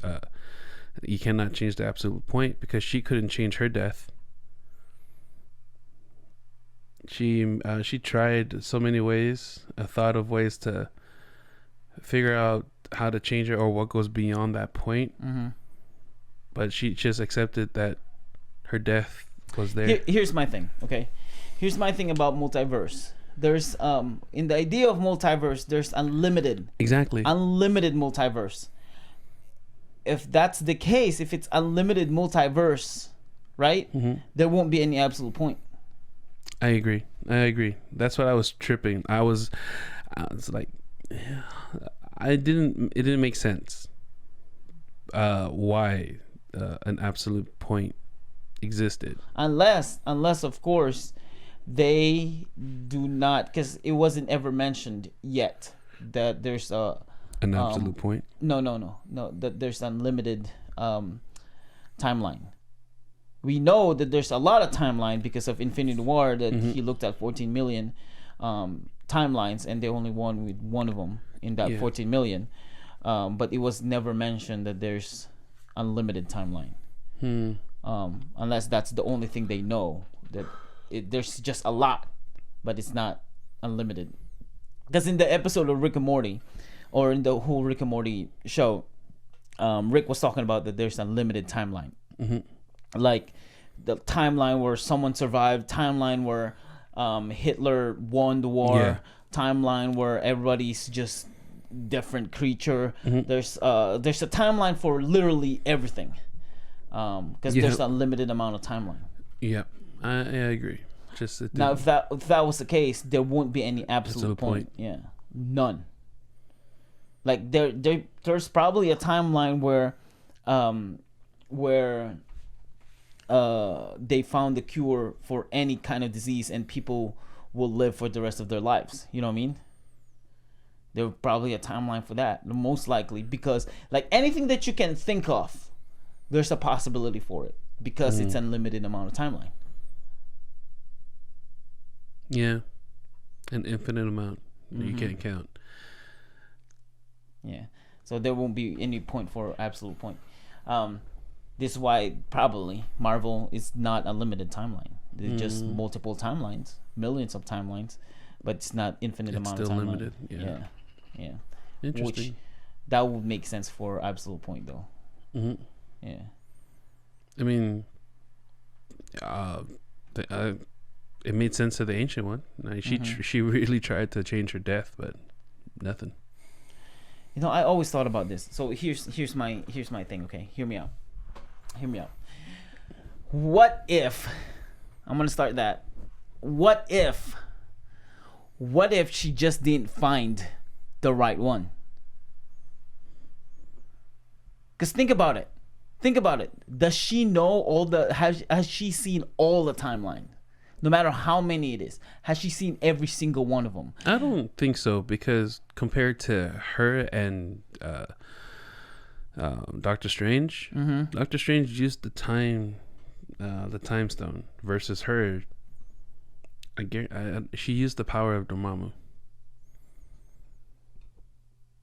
you cannot change the absolute point, because she couldn't change her death. She tried so many ways, thought of ways to figure out how to change it or what goes beyond that point. But she just accepted that her death was there. Here's my thing, okay? Here's my thing about multiverse. There's in the idea of multiverse, there's unlimited multiverse. If that's the case, if it's unlimited multiverse, right? There won't be any absolute point. I agree. That's what I was tripping. I was like, it didn't make sense. Why an absolute point existed? Unless of course, they do not, because it wasn't ever mentioned yet that there's an absolute point. No. That there's unlimited timeline. We know that there's a lot of timeline because of Infinity War, that he looked at 14 million timelines, and they only won with one of them in that 14 million. But it was never mentioned that there's unlimited timeline. Unless that's the only thing they know, that there's just a lot, but it's not unlimited. Because in the episode of Rick and Morty, or in the whole Rick and Morty show, Rick was talking about that there's unlimited timeline. Like the timeline where someone survived, timeline where Hitler won the war, timeline where everybody's just different creature. There's a timeline for literally everything, because there's a limited amount of timeline. I agree. Now if that was the case, there won't be any absolute point. Yeah, none. Like there's probably a timeline where they found the cure for any kind of disease and people will live for the rest of their lives. You know what I mean? There's probably a timeline for that, most likely, because like anything that you can think of, there's a possibility for it. because it's unlimited amount of timeline. Yeah, an infinite amount you can't count. Yeah, so there won't be any point for absolute point. This is why probably Marvel is not a limited timeline. There's just multiple timelines, millions of timelines, but it's not infinite amount of timeline. Still limited. Yeah. Interesting. Which that would make sense for absolute point though. Yeah. I mean, it made sense to the ancient one. Like she really tried to change her death, but nothing. You know, I always thought about this. So here's my thing. Okay, hear me out. What if I'm gonna start that? What if she just didn't find the right one? Because think about it. Does she know has she seen all the timeline? No matter how many it is, has she seen every single one of them? I don't think so, because compared to her and Doctor Strange, Doctor Strange used the time stone versus her. She used the power of Dormammu.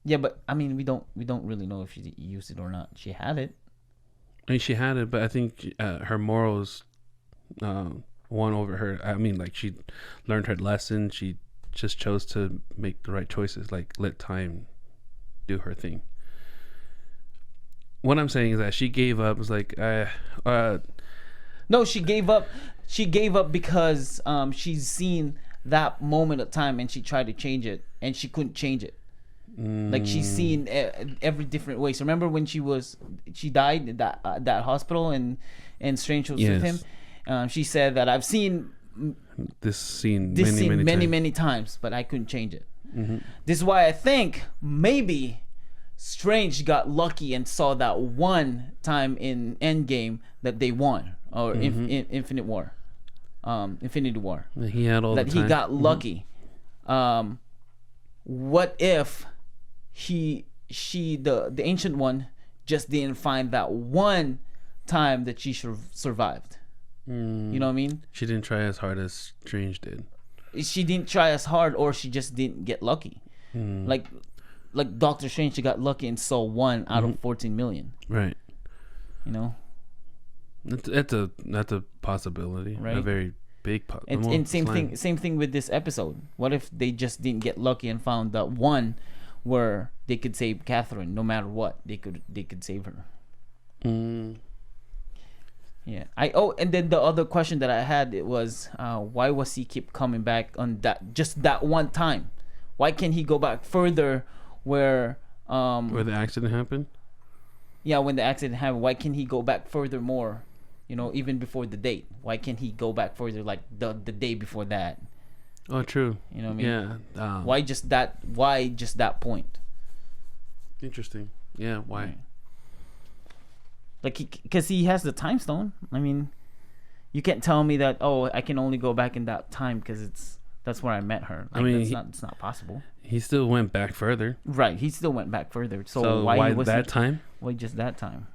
Yeah, but I mean, we don't really know if she used it or not. She had it. I mean, she had it, but I think her morals won over her. I mean, like, she learned her lesson. She just chose to make the right choices. Like, let time do her thing. What I'm saying is that she gave up. It was like, no, she gave up. She gave up because she's seen that moment of time and she tried to change it and she couldn't change it. Like, she's seen every different way. So remember when she died in that hospital and Strange was with him. She said that I've seen this scene many times, but I couldn't change it. This is why I think maybe Strange got lucky and saw that one time in Endgame that they won, or Infinity War. He had all that the time. He got lucky. What if the ancient one just didn't find that one time that she survived? You know what I mean? She didn't try as hard as Strange did. She didn't try as hard, or she just didn't get lucky. Like Doctor Strange, she got lucky and saw 1 out of 14 million. Right. You know? That's a possibility. Right? A very big possibility. And same thing with this episode. What if they just didn't get lucky and found that one where they could save Catherine no matter what? They could save her. Yeah. And then the other question that I had, it was why was he keep coming back on that one time? Why can't he go back further where the accident happened? Yeah, when the accident happened, why can't he go back further more? You know, even before the date. Why can't he go back further, like the day before that? Oh, true. You know what I mean? Yeah. Why just that point? Interesting. Yeah, why? Right. Like, because he has the time stone. I mean, you can't tell me that, I can only go back in that time because that's where I met her. Like, I mean, it's not possible. He still went back further. Right, he still went back further. So why that time? Why just that time?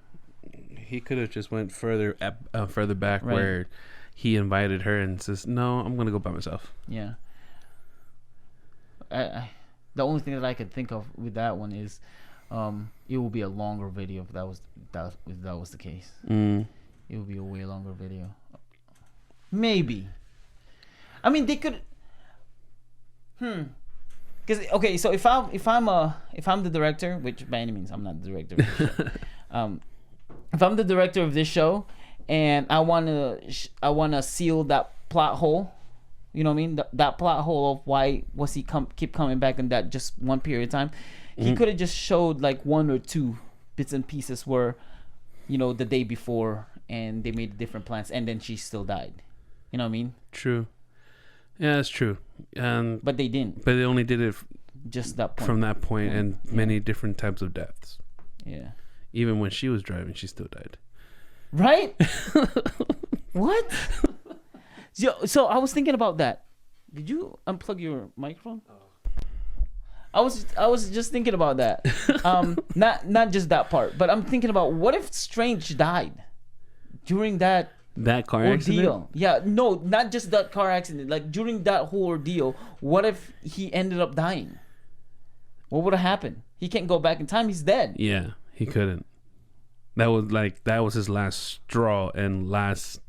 He could have just went further back, right, where he invited her and says, "No, I'm gonna go by myself." Yeah. The only thing that I could think of with that one is, it will be a longer video if that was the case. It would be a way longer video. Maybe. I mean, they could. Because so if I'm the director, which by any means I'm not the director of the show, if I'm the director of this show and I wanna seal that plot hole, you know what I mean? That plot hole of why was he keep coming back in that just one period of time. He could have just showed like 1 or 2 bits and pieces where, the day before and they made different plans and then she still died. You know what I mean? True. Yeah, that's true. But they didn't. But they only did it just that point. From that point, and many different types of deaths. Yeah. Even when she was driving, she still died. Right? What? So I was thinking about that. Did you unplug your microphone? I was just thinking about that. Not just that part, but I'm thinking about what if Strange died? during that car accident. ordeal. Yeah, no, not just that car accident. Like during that whole ordeal, what if he ended up dying? What would have happened? He can't go back in time. He's dead. Yeah, he couldn't. That was his last straw and last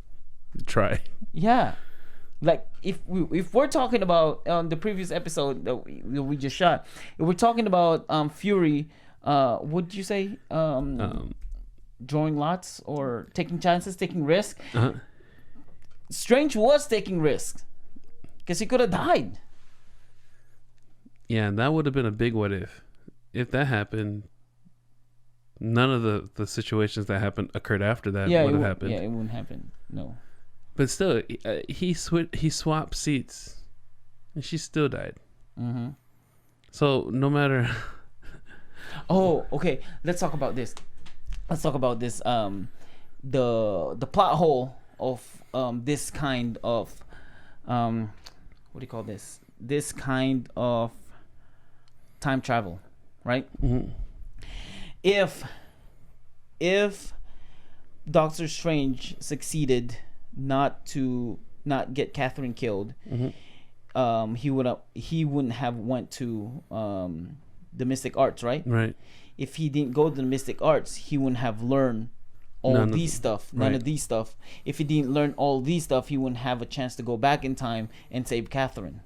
try. Yeah, like if we're talking about the previous episode that we just shot, if we're talking about Fury, what did you say? Drawing lots or taking chances, taking risks. Strange was taking risks because he could have died. Yeah, that would have been a big what if. If that happened, none of the situations that happened occurred after that would have happened. Yeah, it wouldn't happen. No. But still, he swapped seats, and she still died. Mm-hmm. So no matter. Oh, okay. Let's talk about this. The plot hole of this kind of what do you call this? This kind of time travel, right? Mm-hmm. If Doctor Strange succeeded not get Catherine killed, Mm-hmm. he wouldn't have went to the Mystic Arts, right? Right. If he didn't go to the Mystic Arts, he wouldn't have learned none of these stuff. If he didn't learn all these stuff, he wouldn't have a chance to go back in time and save Catherine.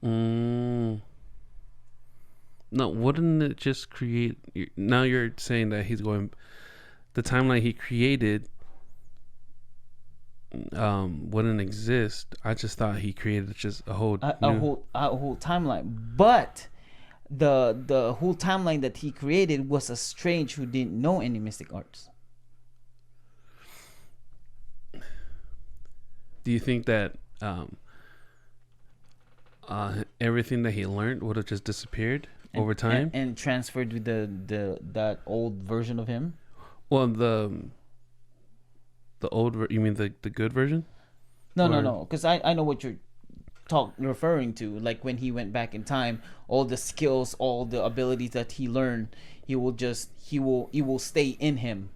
No, wouldn't it just create? Now you're saying that he's going. The timeline he created wouldn't exist. I just thought he created just a whole whole timeline, but the whole timeline that he created was a Strange who didn't know any mystic arts. Do you think that everything that he learned would have just disappeared over time and transferred with that old version of him? Well, the old you mean the good version? No, because I know what you're referring to. Like when he went back in time, all the skills, all the abilities that he learned, he will stay in him.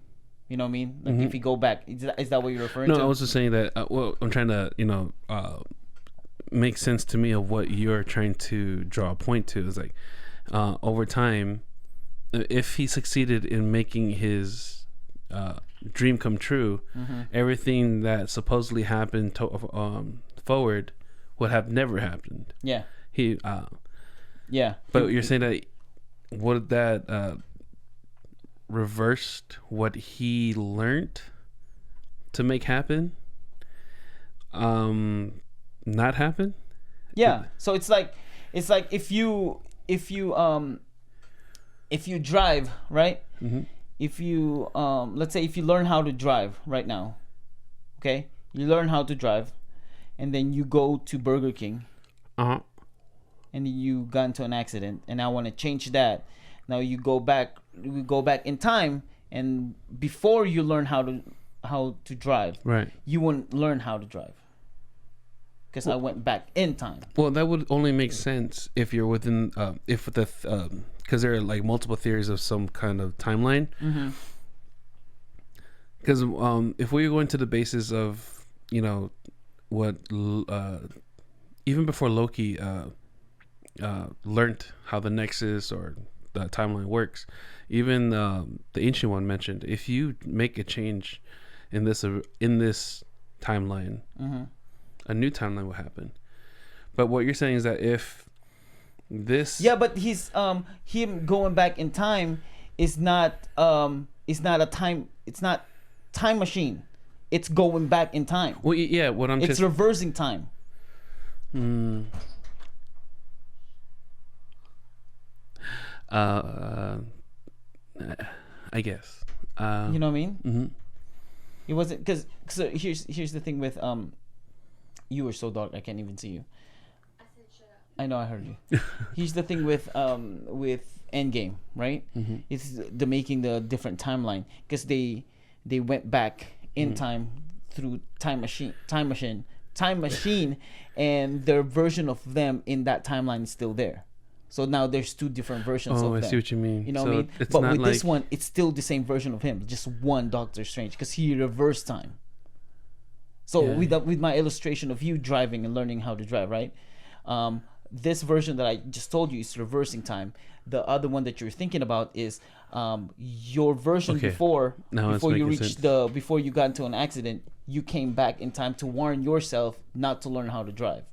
You know what I mean? Like if he go back, is that what you're referring to? No, I was just saying that. Well, I'm trying to make sense to me of what you're trying to draw a point to. Is like over time, if he succeeded in making his dream come true, everything that supposedly happened forward would have never happened. Yeah. But you're saying that would that reversed what he learned to make happen not happen? Yeah. So it's like if you drive, right? If you let's say if you learn how to drive right now, okay? You learn how to drive and then you go to Burger King. And you got into an accident and I want to change that. Now we go back in time, and before you learn how to drive, right, you wouldn't learn how to drive because I went back in time. Well, that would only make sense if you're within because there are like multiple theories of some kind of timeline. Because if we go into the basis of what even before Loki learned how the Nexus or the timeline works, even the Ancient One mentioned if you make a change in this timeline, a new timeline will happen. But what you're saying is that if this but he's him going back in time is not a time, it's not time machine, it's going back in time. Well, yeah, what I'm it's reversing time. I guess. You know what I mean? It wasn't because so here's the thing with you were so dark I can't even see you. I said shut up. I know, I heard you. Here's the thing with Endgame, right? It's the making the different timeline because they went back in time through time machine, and their version of them in that timeline is still there. So now there's two different versions Oh, of I them. see what you mean. You know So what I mean? it's But not with like, this one, it's still the same version of him, just one Doctor Strange, because he reversed time. So Yeah. with my illustration of you driving and learning how to drive, right? This version that I just told you is reversing time. The other one that you're thinking about is your version Okay. before Now it's before you making reached sense. before you got into an accident. You came back in time to warn yourself not to learn how to drive.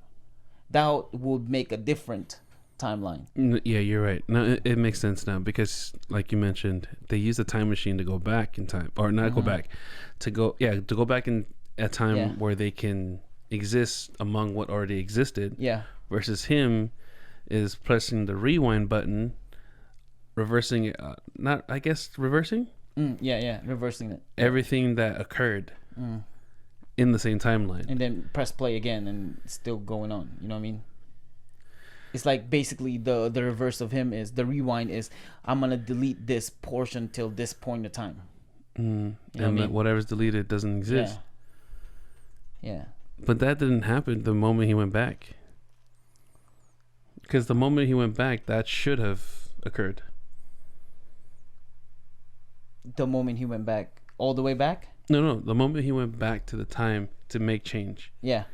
That would make a different timeline. Yeah, you're right. No, it makes sense now because, like you mentioned, they use a time machine to go back in time, or not go back, to go back in a time Yeah. where they can exist among what already existed. Yeah. Versus him is pressing the rewind button, reversing, not I guess reversing Yeah. Reversing it. everything that occurred in the same timeline. And then press play again and it's still going on. You know what I mean? It's like basically the reverse of him is the rewind is I'm gonna delete this portion till this point of time. You know And what I mean? that whatever's deleted doesn't exist. Yeah. But that didn't happen the moment he went back. Because the moment he went back, that should have occurred. The moment he went back, all the way back. No. The moment he went back to the time to make change, Yeah.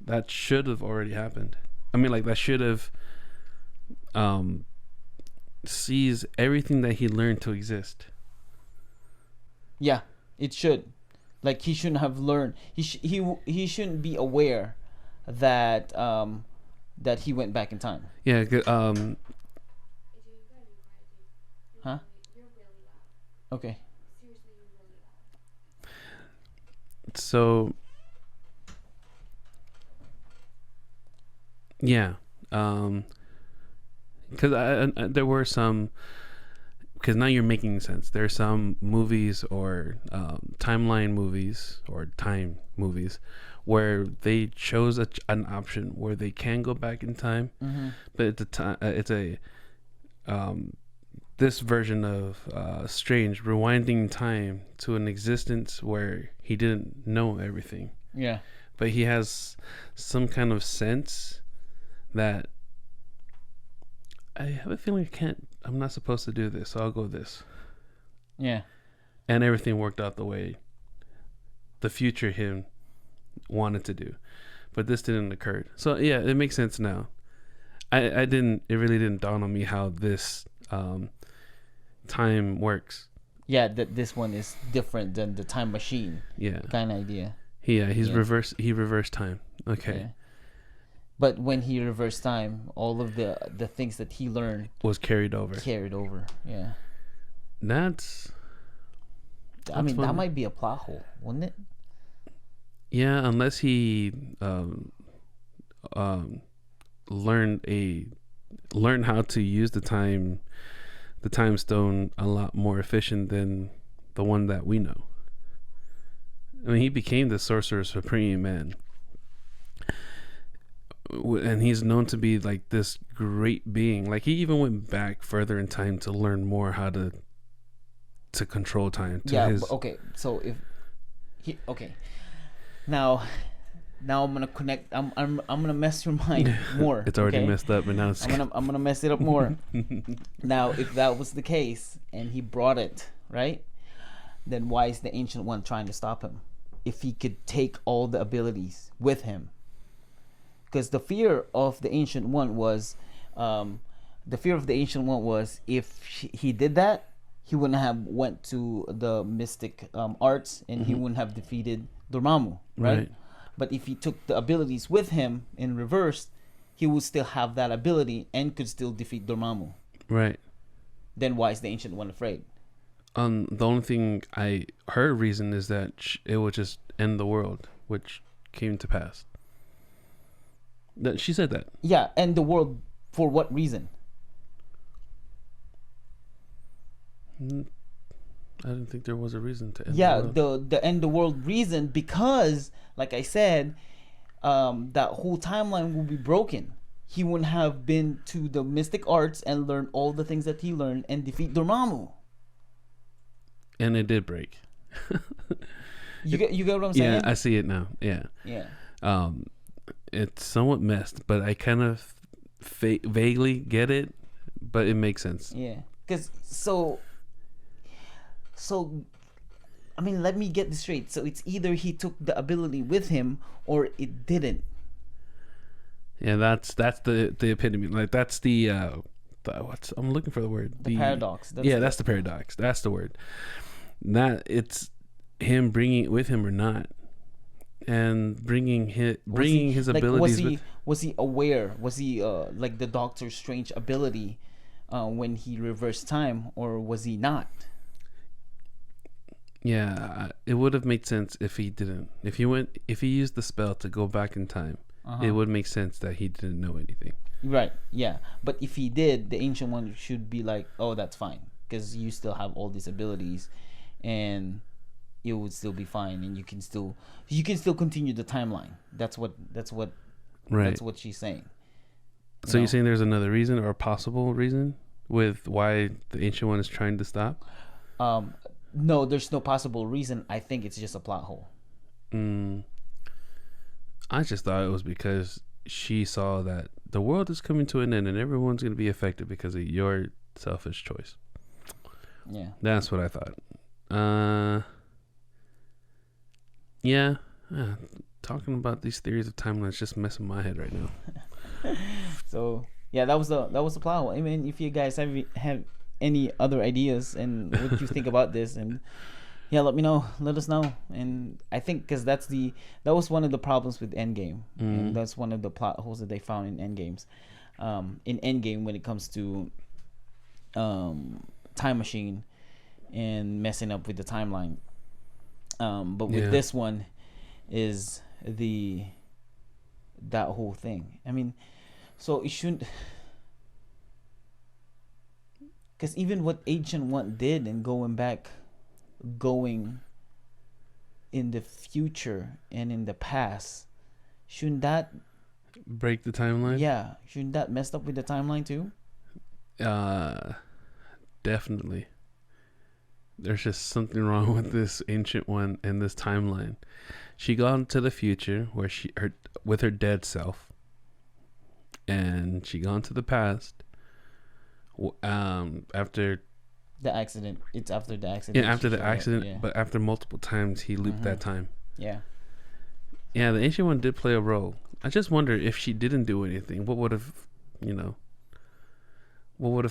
that should have already happened. I mean, like, that should have seized everything that he learned to exist. Yeah. It should. Like he shouldn't have learned. He shouldn't be aware that that he went back in time. Yeah. Huh? Okay. So. Yeah. Because there were some. Because now you're making sense. There's some movies or timeline movies or time movies where they chose an option where they can go back in time, but at the time it's a this version of Strange rewinding time to an existence where he didn't know everything. Yeah. But he has some kind of sense that I have a feeling I'm not supposed to do this, so I'll go this. Yeah. And everything worked out the way the future him wanted to do. But this didn't occur. So yeah, it makes sense now. It really didn't dawn on me how this time works. Yeah, that this one is different than the time machine Yeah. kind of idea. He Yeah. reversed time. Okay. Yeah. But when he reversed time, all of the things that he learned Was carried over. Yeah. That's I mean, that fun. might be a plot hole, wouldn't it? Yeah, unless he learned how to use the time stone a lot more efficient than the one that we know. I mean, he became the Sorcerer Supreme, man. And he's known to be like this great being. Like, he even went back further in time to learn more how to control time. Okay. So if he now I'm gonna connect. I'm gonna mess your mind more. It's already okay? messed up, but now it's I'm gonna mess it up more. Now, if that was the case and he brought it right, then why is the Ancient One trying to stop him? If he could take all the abilities with him. Because the fear of the Ancient One was, if he did that, he wouldn't have went to the mystic arts and he wouldn't have defeated Dormammu, right? But if he took the abilities with him in reverse, he would still have that ability and could still defeat Dormammu. Right. Then why is the Ancient One afraid? The only thing her reason is that it would just end the world, which came to pass. That she said that. Yeah, and the world for what reason? I didn't think there was a reason to end the world. the end the world reason, because like I said, that whole timeline will be broken. He wouldn't have been to the mystic arts and learned all the things that he learned and defeat Dormammu. And it did break. You get what I'm saying? Yeah, I see it now. Yeah. Yeah. It's somewhat messed, but I kind of vaguely get it, but it makes sense. Yeah, because so I mean, let me get this straight. So it's either he took the ability with him or it didn't. Yeah, that's the epitome. Like that's the what's I'm looking for the word. The paradox. That's the paradox. That's the word. That it's him bringing it with him or not, and bringing his abilities. Was he aware? Was he like the Doctor Strange ability when he reversed time, or was he not? Yeah, it would have made sense if he didn't. If he used the spell to go back in time, it would make sense that he didn't know anything. Right. Yeah. But if he did, the Ancient One should be like, "Oh, that's fine, because you still have all these abilities, and it would still be fine, and you can still continue the timeline." That's what she's saying. So you're saying there's another reason or a possible reason with why the Ancient One is trying to stop? No, there's no possible reason. I think it's just a plot hole. I just thought it was because she saw that the world is coming to an end and everyone's going to be affected because of your selfish choice. Yeah. That's what I thought. Yeah. Talking about these theories of timelines just messing my head right now. So yeah, that was the plot hole. I mean, if you guys have any other ideas and what you think about this, and yeah, let us know. And I think because that was one of the problems with Endgame, and that's one of the plot holes that they found in Endgames. In Endgame, when it comes to time machine and messing up with the timeline, but with this one is that whole thing. I mean, so it shouldn't. Because even what Ancient One did and going in the future and in the past, shouldn't that break the timeline? Yeah, shouldn't that mess up with the timeline too? Definitely. There's just something wrong with this Ancient One and this timeline. She gone to the future where with her dead self, and she gone to the past. After the accident. It's after the accident. Yeah, after the accident, but after multiple times he looped that time. Yeah. Yeah, the Ancient One did play a role. I just wonder if she didn't do anything, what would have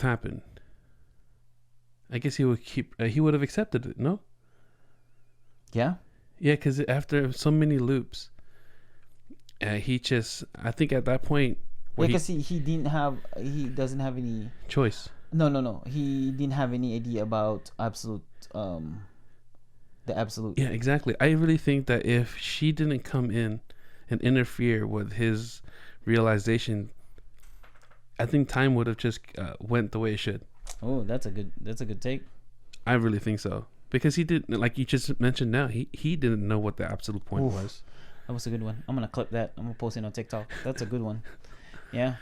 happened? I guess he would have accepted it, no? Yeah. Yeah, because after so many loops, I think at that point. Yeah, because he doesn't have any choice. No. He didn't have any idea about the absolute. Yeah, exactly. I really think that if she didn't come in and interfere with his realization, I think time would have just went the way it should. Oh, that's a good take. I really think so, because he did, like you just mentioned now, he didn't know what the absolute point was. That was a good one. I'm gonna clip that. I'm gonna post it on TikTok. That's a good one. Yeah,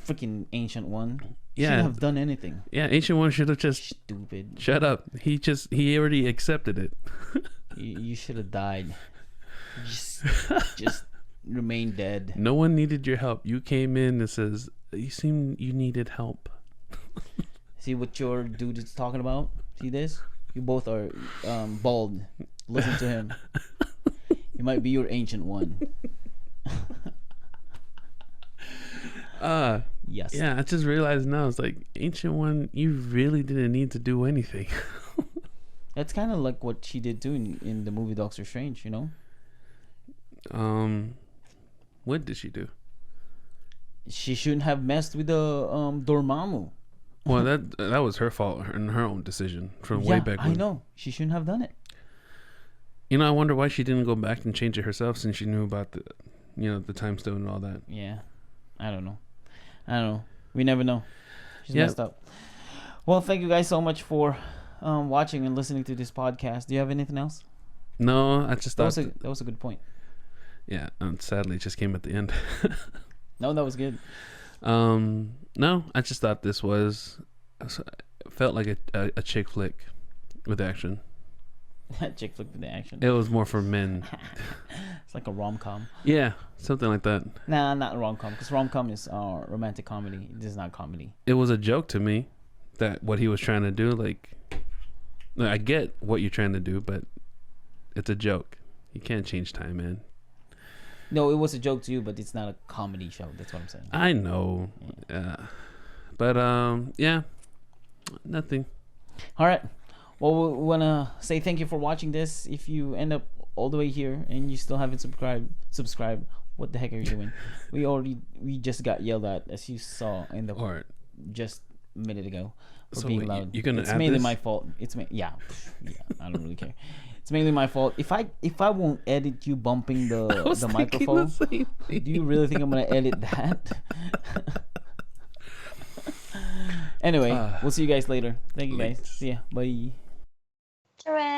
freaking Ancient One. Yeah, shouldn't have done anything. Yeah, Ancient One should have just stupid. Shut up. He already accepted it. You should have died. Just remain dead. No one needed your help. You came in and says you needed help. See what your dude is talking about? See this? You both are bald. Listen to him. He might be your Ancient One. Yes. Yeah, I just realized now, it's like, Ancient One, you really didn't need to do anything. That's kind of like what she did too in the movie Doctor Strange, you know? What did she do? She shouldn't have messed with the Dormammu. Well, that was her fault and her own decision from way back when. I know. She shouldn't have done it. You know, I wonder why she didn't go back and change it herself, since she knew about the time stone and all that. Yeah. I don't know. We never know. She's messed up. Well, thank you guys so much for watching and listening to this podcast. Do you have anything else? No, I just thought that was a good point. Yeah, and sadly it just came at the end. No, that was good. No, I just thought this felt like a chick flick with action. Chick flick with the action. It was more for men. It's like a rom-com. Yeah, something like that. Nah, not rom-com, because rom-com is romantic comedy. This is not comedy. It was a joke to me that what he was trying to do. Like, I get what you're trying to do, but it's a joke. You can't change time, man. No, it was a joke to you, but it's not a comedy show. That's what I'm saying. I know. But yeah, nothing. All right. Well, we want to say thank you for watching this. If you end up all the way here and you still haven't subscribe, what the heck are you doing? We just got yelled at, as you saw in the just a minute ago, for being loud. You're gonna it's add mainly this? my fault. Yeah, I don't really care. It's mainly my fault. If I won't edit you bumping the microphone, do you really think I'm gonna edit that? Anyway, we'll see you guys later. Thank you guys. See ya. Bye. Ta-ra.